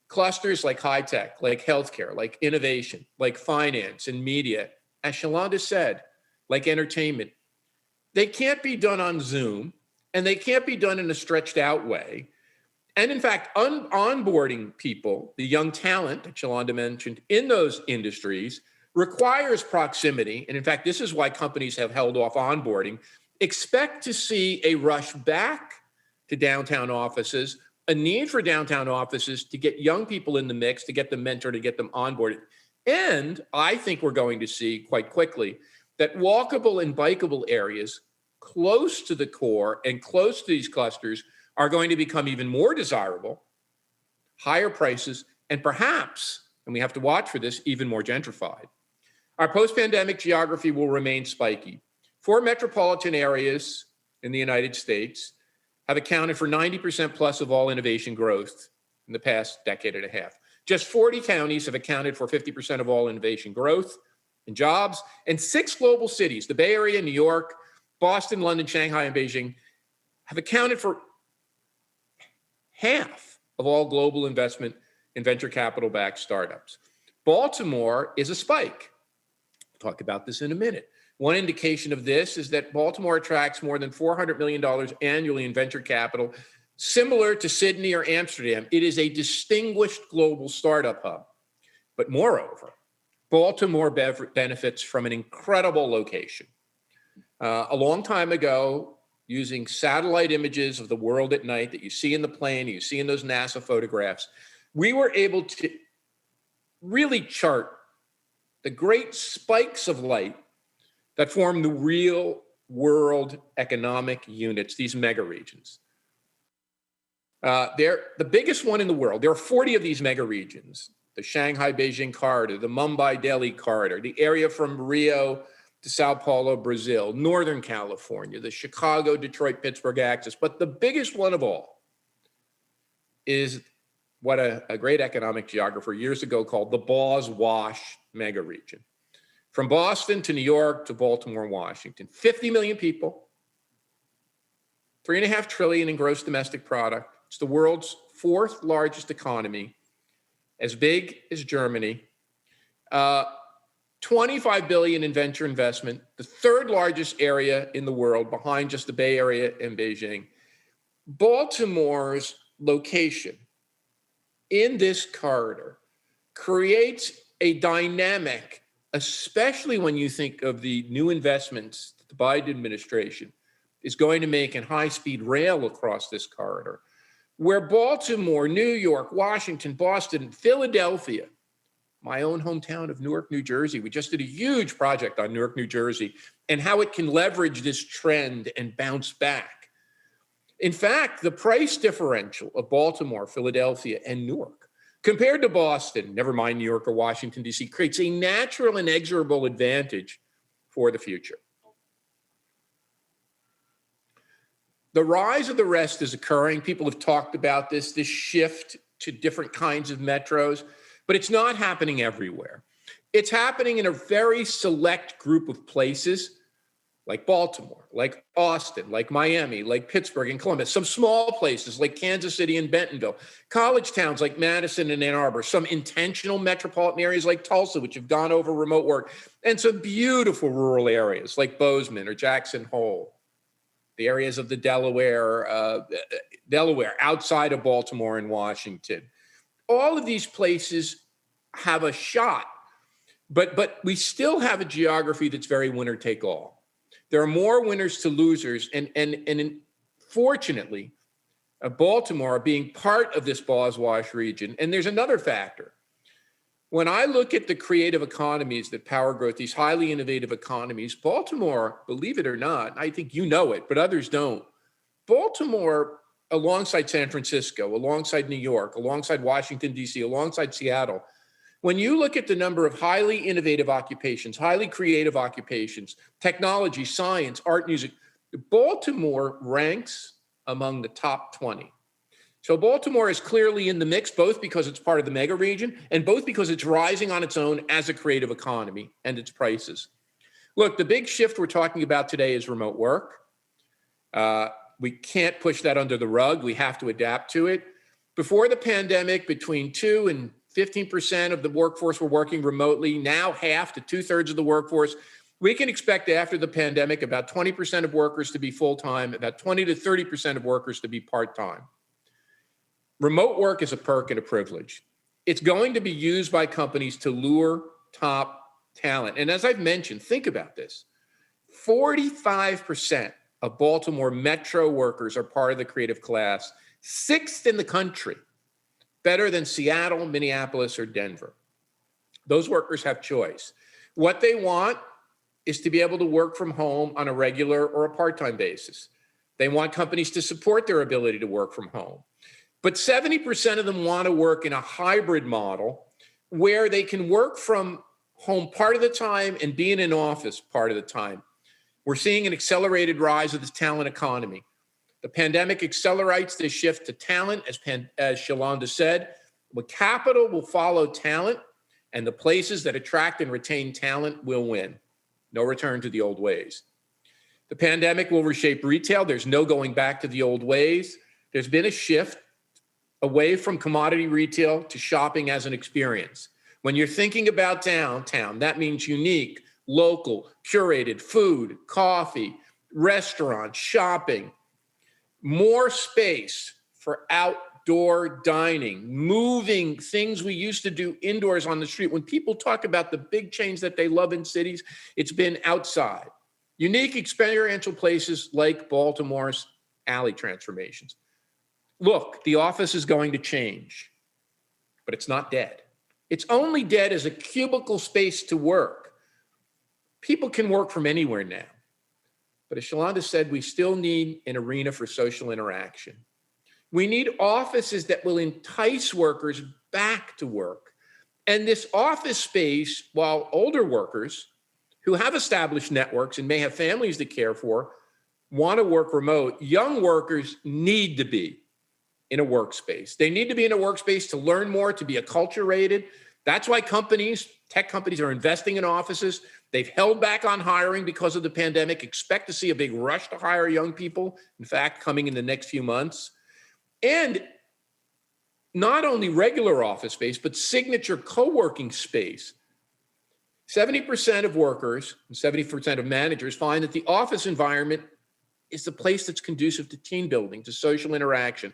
Clusters like high tech, like healthcare, like innovation, like finance and media, as Shalonda said, like entertainment, they can't be done on Zoom and they can't be done in a stretched out way. And in fact, onboarding people, the young talent that Shalonda mentioned in those industries requires proximity. And in fact, this is why companies have held off onboarding. Expect to see a rush back to downtown offices, a need for downtown offices to get young people in the mix, to get them mentored, to get them onboarded. And I think we're going to see quite quickly that walkable and bikeable areas close to the core and close to these clusters are going to become even more desirable, higher prices, and perhaps, and we have to watch for this, even more gentrified. Our post-pandemic geography will remain spiky. 4 metropolitan areas in the United States have accounted for 90% plus of all innovation growth in the past decade and a half. Just 40 counties have accounted for 50% of all innovation growth and jobs, and 6 global cities, the Bay Area, New York, Boston, London, Shanghai, and Beijing, have accounted for half of all global investment in venture capital-backed startups. Baltimore is a spike. We'll talk about this in a minute. One indication of this is that Baltimore attracts more than $400 million annually in venture capital, similar to Sydney or Amsterdam. It is a distinguished global startup hub. But moreover, Baltimore benefits from an incredible location. A long time ago, using satellite images of the world at night that you see in the plane, you see in those NASA photographs, we were able to really chart the great spikes of light that form the real world economic units, these mega regions. They're the biggest one in the world. There are 40 of these mega regions: the Shanghai-Beijing corridor, the Mumbai-Delhi corridor, the area from Rio to Sao Paulo, Brazil, Northern California, the Chicago, Detroit, Pittsburgh axis. But the biggest one of all is what a great economic geographer years ago called the Bos-Wash mega region. From Boston to New York to Baltimore, Washington, 50 million people, 3.5 trillion in gross domestic product. It's the world's 4th largest economy, as big as Germany. 25 billion in venture investment, the 3rd largest area in the world behind just the Bay Area and Beijing. Baltimore's location in this corridor creates a dynamic, especially when you think of the new investments that the Biden administration is going to make in high-speed rail across this corridor, where Baltimore, New York, Washington, Boston, Philadelphia, my own hometown of Newark, New Jersey, we just did a huge project on Newark, New Jersey, and how it can leverage this trend and bounce back. In fact, the price differential of Baltimore, Philadelphia, and Newark compared to Boston, never mind New York or Washington, D.C., creates a natural and inexorable advantage for the future. The rise of the rest is occurring. People have talked about this shift to different kinds of metros, but it's not happening everywhere. It's happening in a very select group of places, like Baltimore, like Austin, like Miami, like Pittsburgh and Columbus, some small places like Kansas City and Bentonville, college towns like Madison and Ann Arbor, some intentional metropolitan areas like Tulsa, which have gone over remote work, and some beautiful rural areas like Bozeman or Jackson Hole, the areas of the Delaware outside of Baltimore and Washington. All of these places have a shot, but we still have a geography that's very winner take all. There are more winners to losers, and fortunately, Baltimore being part of this Bos-Wash region. And there's another factor. When I look at the creative economies that power growth, these highly innovative economies, Baltimore, believe it or not, I think you know it, but others don't. Baltimore, alongside San Francisco, alongside New York, alongside Washington, D.C., alongside Seattle, when you look at the number of highly innovative occupations, highly creative occupations, technology, science, art, music, Baltimore ranks among the top 20. So Baltimore is clearly in the mix, both because it's part of the mega region and both because it's rising on its own as a creative economy and its prices. Look, the big shift we're talking about today is remote work. We can't push that under the rug. We have to adapt to it. Before the pandemic, between 2 and 15% of the workforce were working remotely. Now half to 2/3 of the workforce. We can expect after the pandemic about 20% of workers to be full-time, about 20 to 30% of workers to be part-time. Remote work is a perk and a privilege. It's going to be used by companies to lure top talent. And as I've mentioned, think about this. 45% of Baltimore metro workers are part of the creative class, 6th in the country, better than Seattle, Minneapolis, or Denver. Those workers have choice. What they want is to be able to work from home on a regular or a part-time basis. They want companies to support their ability to work from home. But 70% of them want to work in a hybrid model where they can work from home part of the time and be in an office part of the time. We're seeing an accelerated rise of this talent economy. The pandemic accelerates this shift to talent, as Shalonda said. But capital will follow talent, and the places that attract and retain talent will win. No return to the old ways. The pandemic will reshape retail. There's no going back to the old ways. There's been a shift away from commodity retail to shopping as an experience. When you're thinking about downtown, that means unique, local, curated food, coffee, restaurants, shopping, more space for outdoor dining, moving things we used to do indoors on the street. When people talk about the big change that they love in cities, it's been outside. Unique experiential places like Baltimore's alley transformations. Look, the office is going to change, but it's not dead. It's only dead as a cubicle space to work. People can work from anywhere now. But as Shalonda said, we still need an arena for social interaction. We need offices that will entice workers back to work. And this office space, while older workers who have established networks and may have families to care for want to work remote, young workers need to be in a workspace. They need to be in a workspace to learn more, to be acculturated. That's why tech companies are investing in offices. They've held back on hiring because of the pandemic. Expect to see a big rush to hire young people, in fact, coming in the next few months. And not only regular office space, but signature co-working space. 70% of workers and 70% of managers find that the office environment is the place that's conducive to team building, to social interaction.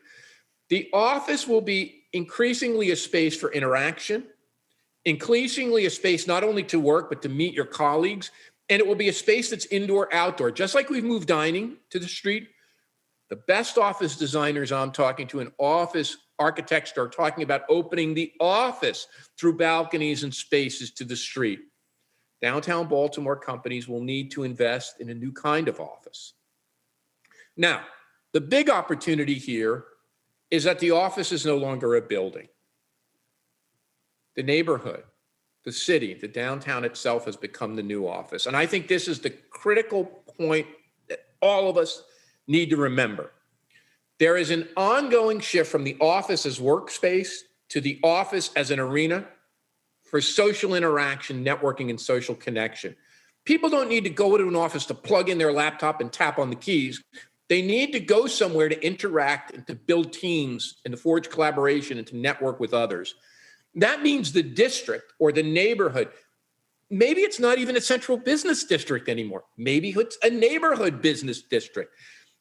The office will be increasingly a space for interaction, increasingly a space not only to work, but to meet your colleagues. And it will be a space that's indoor, outdoor. Just like we've moved dining to the street, the best office designers I'm talking to and office architects are talking about opening the office through balconies and spaces to the street. Downtown Baltimore companies will need to invest in a new kind of office. Now, the big opportunity here is that the office is no longer a building. The neighborhood, the city, the downtown itself has become the new office. And I think this is the critical point that all of us need to remember. There is an ongoing shift from the office as workspace to the office as an arena for social interaction, networking, and social connection. People don't need to go to an office to plug in their laptop and tap on the keys. They need to go somewhere to interact and to build teams and to forge collaboration and to network with others. That means the district or the neighborhood, maybe it's not even a central business district anymore. Maybe it's a neighborhood business district.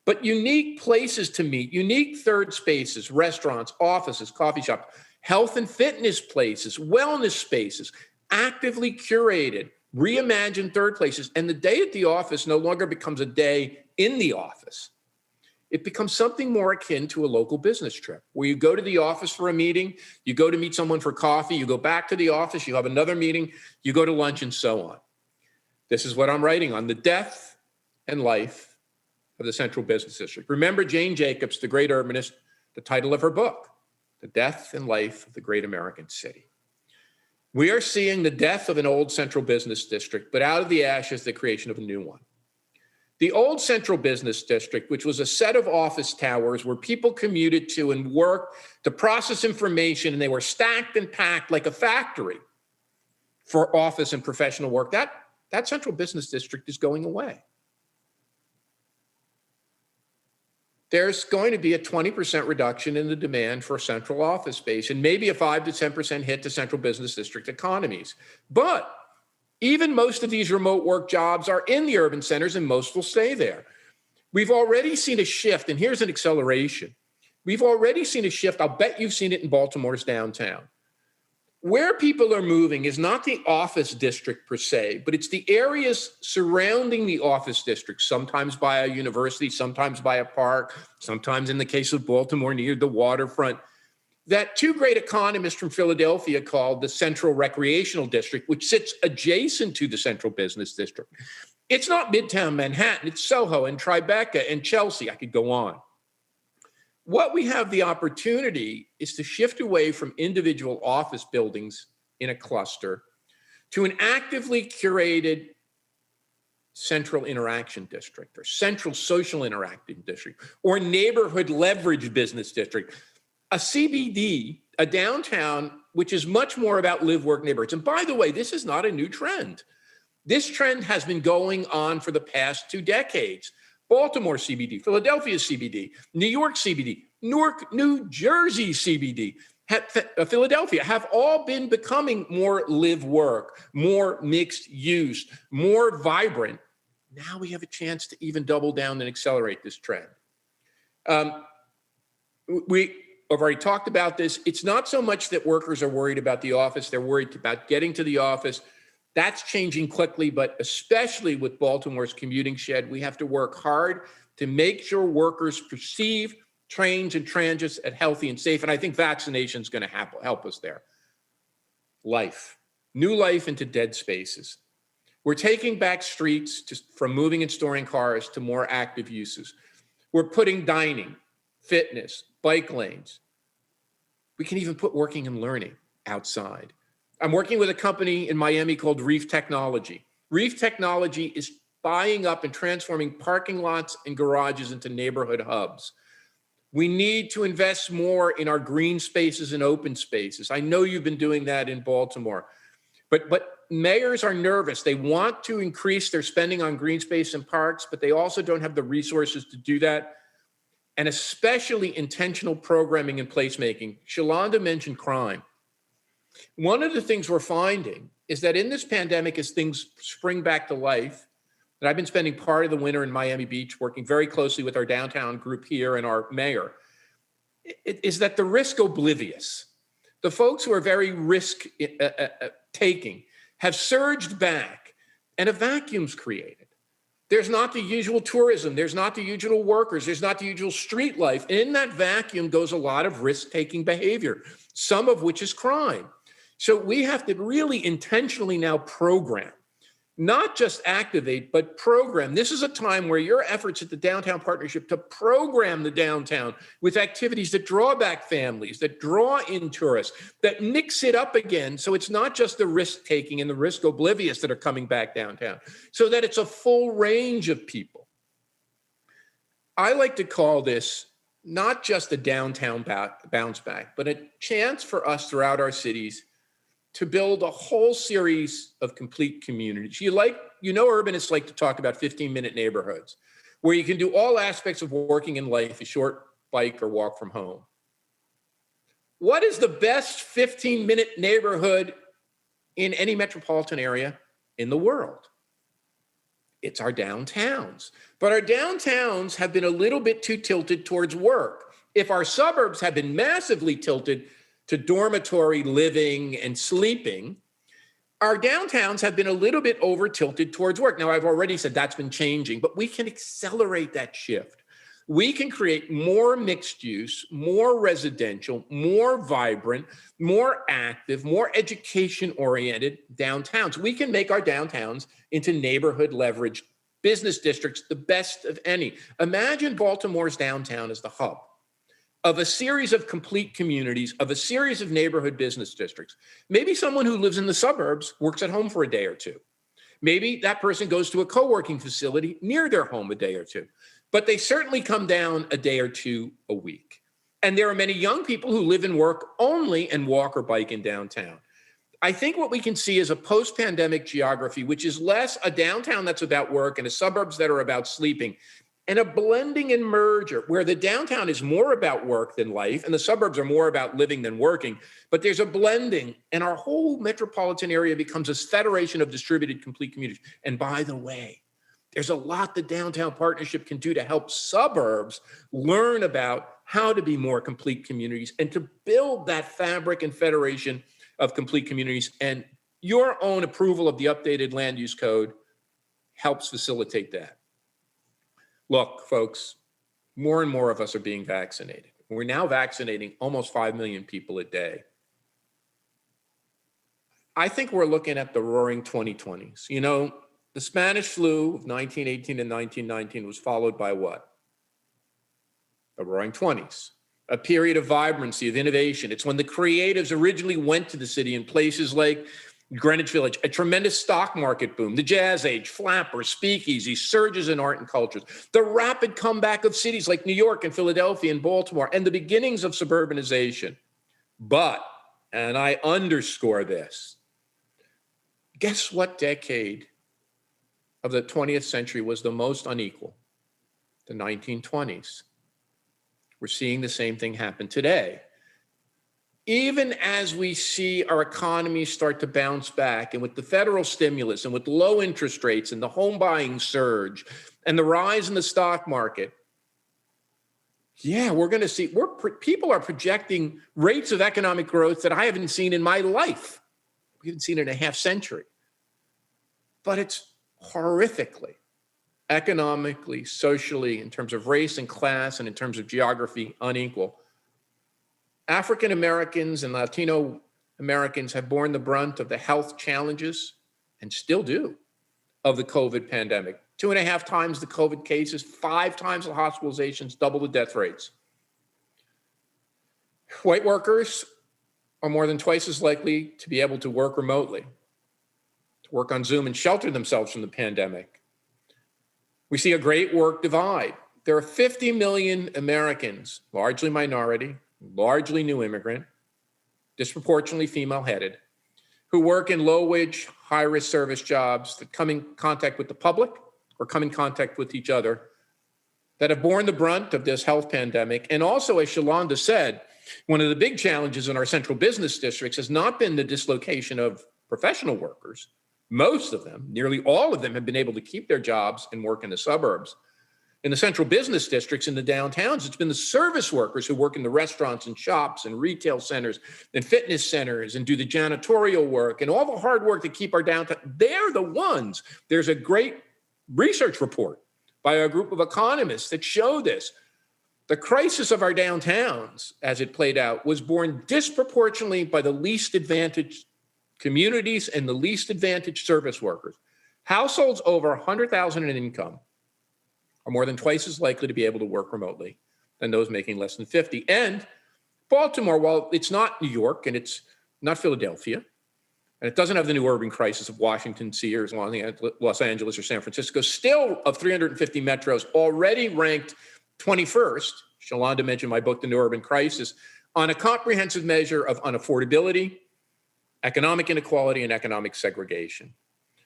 But unique places to meet, unique third spaces, restaurants, offices, coffee shops, health and fitness places, wellness spaces, actively curated, reimagined third places. And the day at the office no longer becomes a day in the office. It becomes something more akin to a local business trip where you go to the office for a meeting, you go to meet someone for coffee, you go back to the office, you have another meeting, you go to lunch, and so on. This is what I'm writing on, the death and life of the Central Business District. Remember Jane Jacobs, the great urbanist, the title of her book, The Death and Life of the Great American City. We are seeing the death of an old Central Business District, but out of the ashes, the creation of a new one. The old Central Business District, which was a set of office towers where people commuted to and worked to process information, and they were stacked and packed like a factory for office and professional work, that Central Business District is going away. There's going to be a 20% reduction in the demand for central office space and maybe a 5 to 10% hit to Central Business District economies. But even most of these remote work jobs are in the urban centers, and most will stay there. We've already seen a shift, and here's an acceleration. We've already seen a shift. I'll bet you've seen it in Baltimore's downtown. Where people are moving is not the office district per se, but it's the areas surrounding the office district, sometimes by a university, sometimes by a park, sometimes in the case of Baltimore near the waterfront, that two great economists from Philadelphia called the Central Recreational District, which sits adjacent to the Central Business District. It's not Midtown Manhattan, it's Soho and Tribeca and Chelsea. I could go on. What we have the opportunity is to shift away from individual office buildings in a cluster to an actively curated central interaction district or central social interactive district or neighborhood leverage business district. A CBD, a downtown, which is much more about live, work neighborhoods. And by the way, this is not a new trend. This trend has been going on for the past 2 decades. Baltimore CBD, Philadelphia CBD, New York CBD, Newark, New Jersey CBD, Philadelphia have all been becoming more live work, more mixed use, more vibrant. Now we have a chance to even double down and accelerate this trend. We have already talked about this. It's not so much that workers are worried about the office. They're worried about getting to the office. That's changing quickly, but especially with Baltimore's commuting shed, we have to work hard to make sure workers perceive trains and transits as healthy and safe. And I think vaccination is going to help us there. Life, new life into dead spaces. We're taking back streets from moving and storing cars to more active uses. We're putting dining, fitness, bike lanes. We can even put working and learning outside. I'm working with a company in Miami called Reef Technology. Reef Technology is buying up and transforming parking lots and garages into neighborhood hubs. We need to invest more in our green spaces and open spaces. I know you've been doing that in Baltimore, but mayors are nervous. They want to increase their spending on green space and parks, but they also don't have the resources to do that. And especially intentional programming and placemaking. Shalonda mentioned crime. One of the things we're finding is that in this pandemic, as things spring back to life, and I've been spending part of the winter in Miami Beach, working very closely with our downtown group here and our mayor, is that the risk oblivious. The folks who are very risk taking have surged back and a vacuum's created. There's not the usual tourism. There's not the usual workers. There's not the usual street life. In that vacuum goes a lot of risk-taking behavior, some of which is crime. So we have to really intentionally now program, not just activate, but program. This is a time where your efforts at the Downtown Partnership to program the downtown with activities that draw back families, that draw in tourists, that mix it up again. So it's not just the risk taking and the risk oblivious that are coming back downtown, so that it's a full range of people. I like to call this not just a downtown bounce back, but a chance for us throughout our cities to build a whole series of complete communities. Urbanists like to talk about 15-minute neighborhoods where you can do all aspects of working in life, a short bike or walk from home. What is the best 15-minute neighborhood in any metropolitan area in the world? It's our downtowns. But our downtowns have been a little bit too tilted towards work. If our suburbs have been massively tilted to dormitory living and sleeping, our downtowns have been a little bit over tilted towards work. Now, I've already said that's been changing, but we can accelerate that shift. We can create more mixed use, more residential, more vibrant, more active, more education-oriented downtowns. We can make our downtowns into neighborhood leveraged business districts, the best of any. Imagine Baltimore's downtown as the hub of a series of complete communities, of a series of neighborhood business districts. Maybe someone who lives in the suburbs works at home for a day or two. Maybe that person goes to a co-working facility near their home a day or two. But they certainly come down a day or two a week. And there are many young people who live and work only and walk or bike in downtown. I think what we can see is a post-pandemic geography, which is less a downtown that's about work and a suburbs that are about sleeping, and a blending and merger where the downtown is more about work than life and the suburbs are more about living than working. But there's a blending and our whole metropolitan area becomes a federation of distributed complete communities. And by the way, there's a lot the Downtown Partnership can do to help suburbs learn about how to be more complete communities and to build that fabric and federation of complete communities. And your own approval of the updated land use code helps facilitate that. Look, folks, more and more of us are being vaccinated. We're now vaccinating almost 5 million people a day. I think we're looking at the roaring 2020s. You know, the Spanish flu of 1918 and 1919 was followed by what? The roaring 20s, a period of vibrancy, of innovation. It's when the creatives originally went to the city in places like Greenwich Village, a tremendous stock market boom, the jazz age, flappers, speakeasies, surges in art and cultures, the rapid comeback of cities like New York and Philadelphia and Baltimore, and the beginnings of suburbanization. But, and I underscore this, guess what decade of the 20th century was the most unequal? The 1920s. We're seeing the same thing happen today. Even as we see our economy start to bounce back, and with the federal stimulus and with low interest rates and the home buying surge and the rise in the stock market, yeah, we're going to see, people are projecting rates of economic growth that I haven't seen in my life. We haven't seen it in a half century. But it's horrifically, economically, socially, in terms of race and class, and in terms of geography, unequal. African Americans and Latino Americans have borne the brunt of the health challenges, and still do, of the COVID pandemic. 2.5 times the COVID cases, 5 times the hospitalizations, double the death rates. White workers are more than twice as likely to be able to work remotely, to work on Zoom and shelter themselves from the pandemic. We see a great work divide. There are 50 million Americans, largely minority, largely new immigrant, disproportionately female-headed, who work in low-wage, high-risk service jobs that come in contact with the public or come in contact with each other, that have borne the brunt of this health pandemic. And also, as Shalonda said, one of the big challenges in our central business districts has not been the dislocation of professional workers. Most of them, nearly all of them, have been able to keep their jobs and work in the suburbs. In the central business districts, in the downtowns, it's been the service workers who work in the restaurants and shops and retail centers and fitness centers and do the janitorial work and all the hard work to keep our downtown. They're the ones. There's a great research report by a group of economists that show this. The crisis of our downtowns, as it played out, was borne disproportionately by the least advantaged communities and the least advantaged service workers. Households over 100,000 in income are more than twice as likely to be able to work remotely than those making less than 50. And Baltimore, while it's not New York and it's not Philadelphia, and it doesn't have the new urban crisis of Washington, Sears, Los Angeles, or San Francisco, still of 350 metros, already ranked 21st, Shalonda mentioned my book, The New Urban Crisis, on a comprehensive measure of unaffordability, economic inequality, and economic segregation.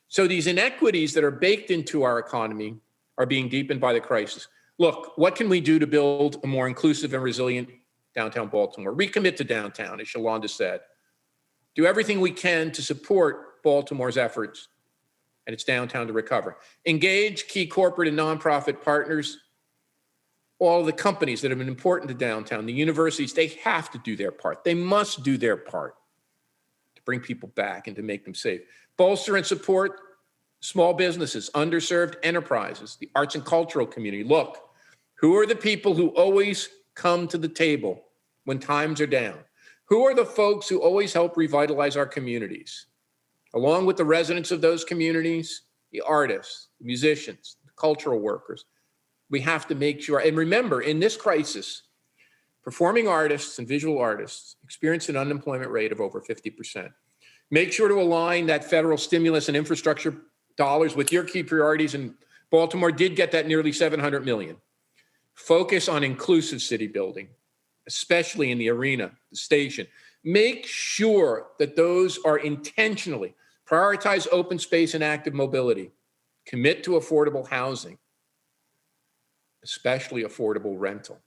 So these inequities that are baked into our economy are being deepened by the crisis. Look, what can we do to build a more inclusive and resilient downtown Baltimore? Recommit to downtown, as Shalonda said. Do everything we can to support Baltimore's efforts and its downtown to recover. Engage key corporate and nonprofit partners, all the companies that have been important to downtown, the universities, they have to do their part. They must do their part to bring people back and to make them safe. Bolster and support small businesses, underserved enterprises, the arts and cultural community. Look, who are the people who always come to the table when times are down? Who are the folks who always help revitalize our communities? Along with the residents of those communities, the artists, the musicians, the cultural workers. We have to make sure, and remember, in this crisis, performing artists and visual artists experience an unemployment rate of over 50%. Make sure to align that federal stimulus and infrastructure dollars with your key priorities, and Baltimore did get that nearly $700 million. Focus on inclusive city building, especially in the arena, the station. Make sure that those are intentionally prioritize open space and active mobility. Commit to affordable housing, especially affordable rental.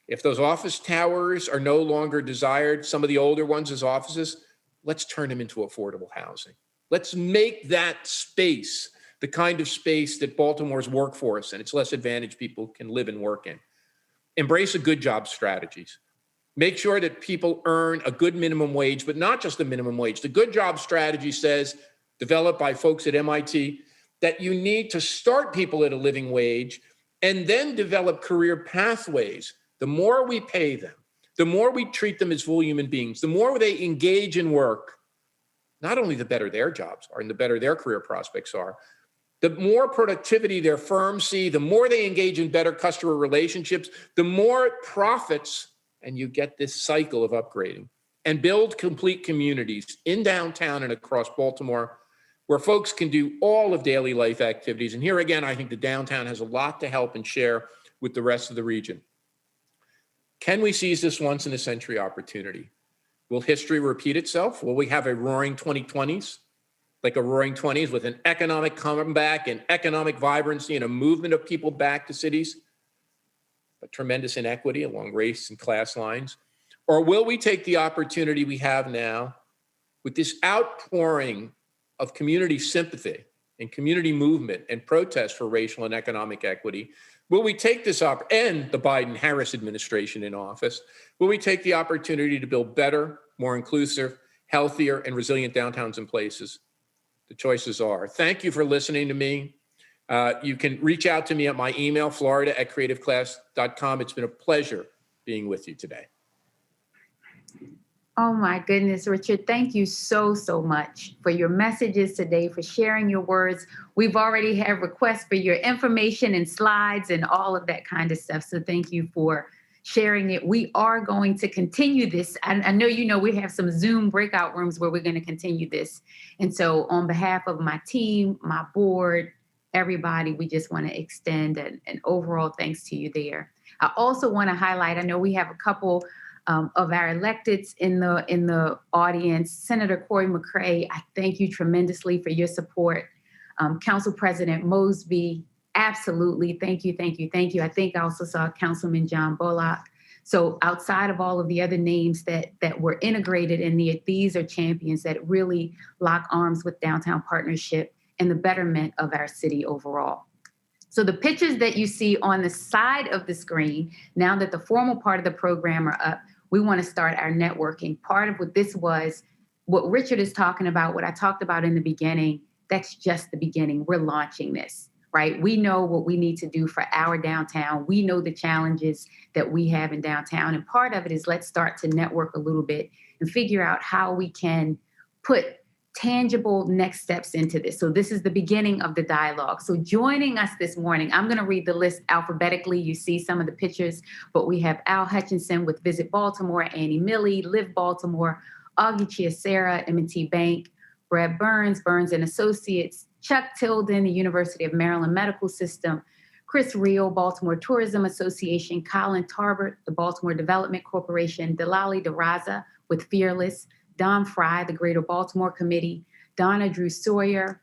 If those office towers are no longer desired, some of the older ones as offices, let's turn them into affordable housing. Let's make that space the kind of space that Baltimore's workforce and its less advantaged people can live and work in. Embrace a good job strategies. Make sure that people earn a good minimum wage, but not just a minimum wage. The good job strategy says, developed by folks at MIT, that you need to start people at a living wage and then develop career pathways. The more we pay them, the more we treat them as full human beings, the more they engage in work, not only the better their jobs are and the better their career prospects are, the more productivity their firms see, the more they engage in better customer relationships, the more profits, and you get this cycle of upgrading. and build complete communities in downtown and across Baltimore where folks can do all of daily life activities. And here again, I think the downtown has a lot to help and share with the rest of the region. Can we seize this once in a century opportunity? Will history repeat itself? Will we have a roaring 2020s? Like a roaring 20s with an economic comeback and economic vibrancy and a movement of people back to cities, but tremendous inequity along race and class lines? Or will we take the opportunity we have now with this outpouring of community sympathy and community movement and protest for racial and economic equity? Will we take this and the Biden-Harris administration in office, will we take the opportunity to build better, more inclusive, healthier, and resilient downtowns and places? The choices are. Thank you for listening to me. You can reach out to me at my email, florida@creativeclass.com. It's been a pleasure being with you today. Oh my goodness, Richard, thank you so, so much for your messages today, for sharing your words. We've already had requests for your information and slides and all of that kind of stuff. So thank you for sharing it. We are going to continue this. I know you know we have some Zoom breakout rooms where we're going to continue this. And so on behalf of my team, my board, everybody, we just want to extend an overall thanks to you there. I also want to highlight, I know we have a couple of our electeds in the audience. Senator Corey McCray, I thank you tremendously for your support. Council President Mosby, absolutely, thank you, thank you, thank you. I think I also saw Councilman John Bullock. So outside of all of the other names that were integrated in these are champions that really lock arms with Downtown Partnership and the betterment of our city overall. So the pictures that you see on the side of the screen, now that the formal part of the program are up, we want to start our networking. Part of what this was, what Richard is talking about, what I talked about in the beginning, that's just the beginning. We're launching this, right? We know what we need to do for our downtown. We know the challenges that we have in downtown. And part of it is let's start to network a little bit and figure out how we can put tangible next steps into this. So this is the beginning of the dialogue. So joining us this morning, I'm going to read the list alphabetically. You see some of the pictures, but we have Al Hutchinson with Visit Baltimore, Annie Milley, Live Baltimore, Augie Chiasera, M&T Bank, Brad Burns, Burns and Associates, Chuck Tilden, the University of Maryland Medical System, Chris Rio, Baltimore Tourism Association, Colin Tarbert, the Baltimore Development Corporation, Delali DeRaza with Fearless, Don Fry, the Greater Baltimore Committee, Donna Drew Sawyer,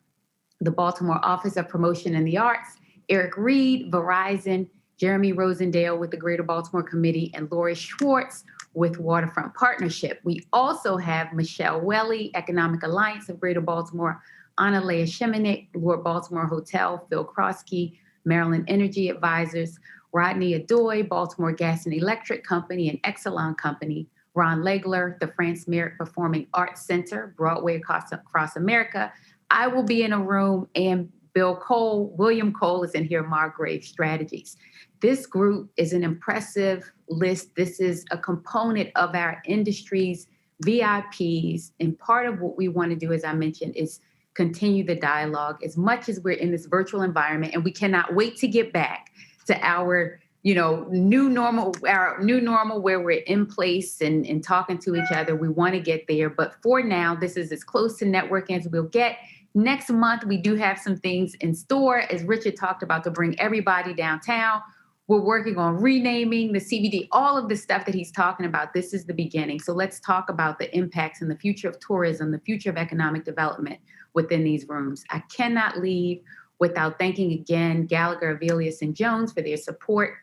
the Baltimore Office of Promotion and the Arts, Eric Reed, Verizon, Jeremy Rosendale with the Greater Baltimore Committee, and Lori Schwartz with Waterfront Partnership. We also have Michelle Welly, Economic Alliance of Greater Baltimore, Anna Leah Shimonik, Lord Baltimore Hotel, Phil Krosky, Maryland Energy Advisors, Rodney Adoy, Baltimore Gas and Electric Company and Exelon Company, Ron Legler, the France Merritt Performing Arts Center, Broadway across America. I will be in a room, and William Cole is in here, Margrave Strategies. This group is an impressive list. This is a component of our industry's VIPs. And part of what we want to do, as I mentioned, is continue the dialogue as much as we're in this virtual environment. And we cannot wait to get back to our new normal where we're in place and talking to each other. We want to get there. But for now, this is as close to networking as we'll get. Next month, we do have some things in store, as Richard talked about, to bring everybody downtown. We're working on renaming the CBD, all of the stuff that he's talking about. This is the beginning. So let's talk about the impacts and the future of tourism, the future of economic development within these rooms. I cannot leave without thanking again Gallagher, Avelius, and Jones for their support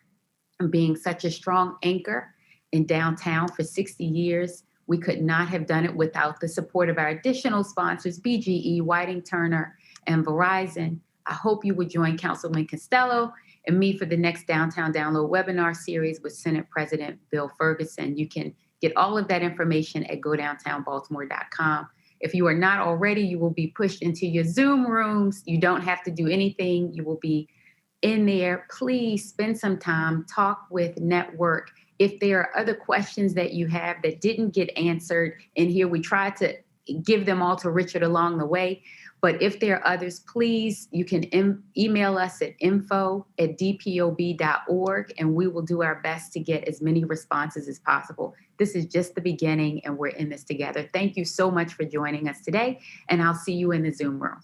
and being such a strong anchor in downtown for 60 years. We could not have done it without the support of our additional sponsors, BGE, Whiting Turner, and Verizon. I hope you would join Councilman Costello and me for the next Downtown Download webinar series with Senate President Bill Ferguson. You can get all of that information at godowntownbaltimore.com. If you are not already, you will be pushed into your Zoom rooms. You don't have to do anything. You will be in there. Please spend some time, talk with, network. If there are other questions that you have that didn't get answered in here, we tried to give them all to Richard along the way, But if there are others, please, you can email us at info@dpob.org, and we will do our best to get as many responses as possible. This is just the beginning, and we're in this together. Thank you so much for joining us today, and I'll see you in the Zoom room.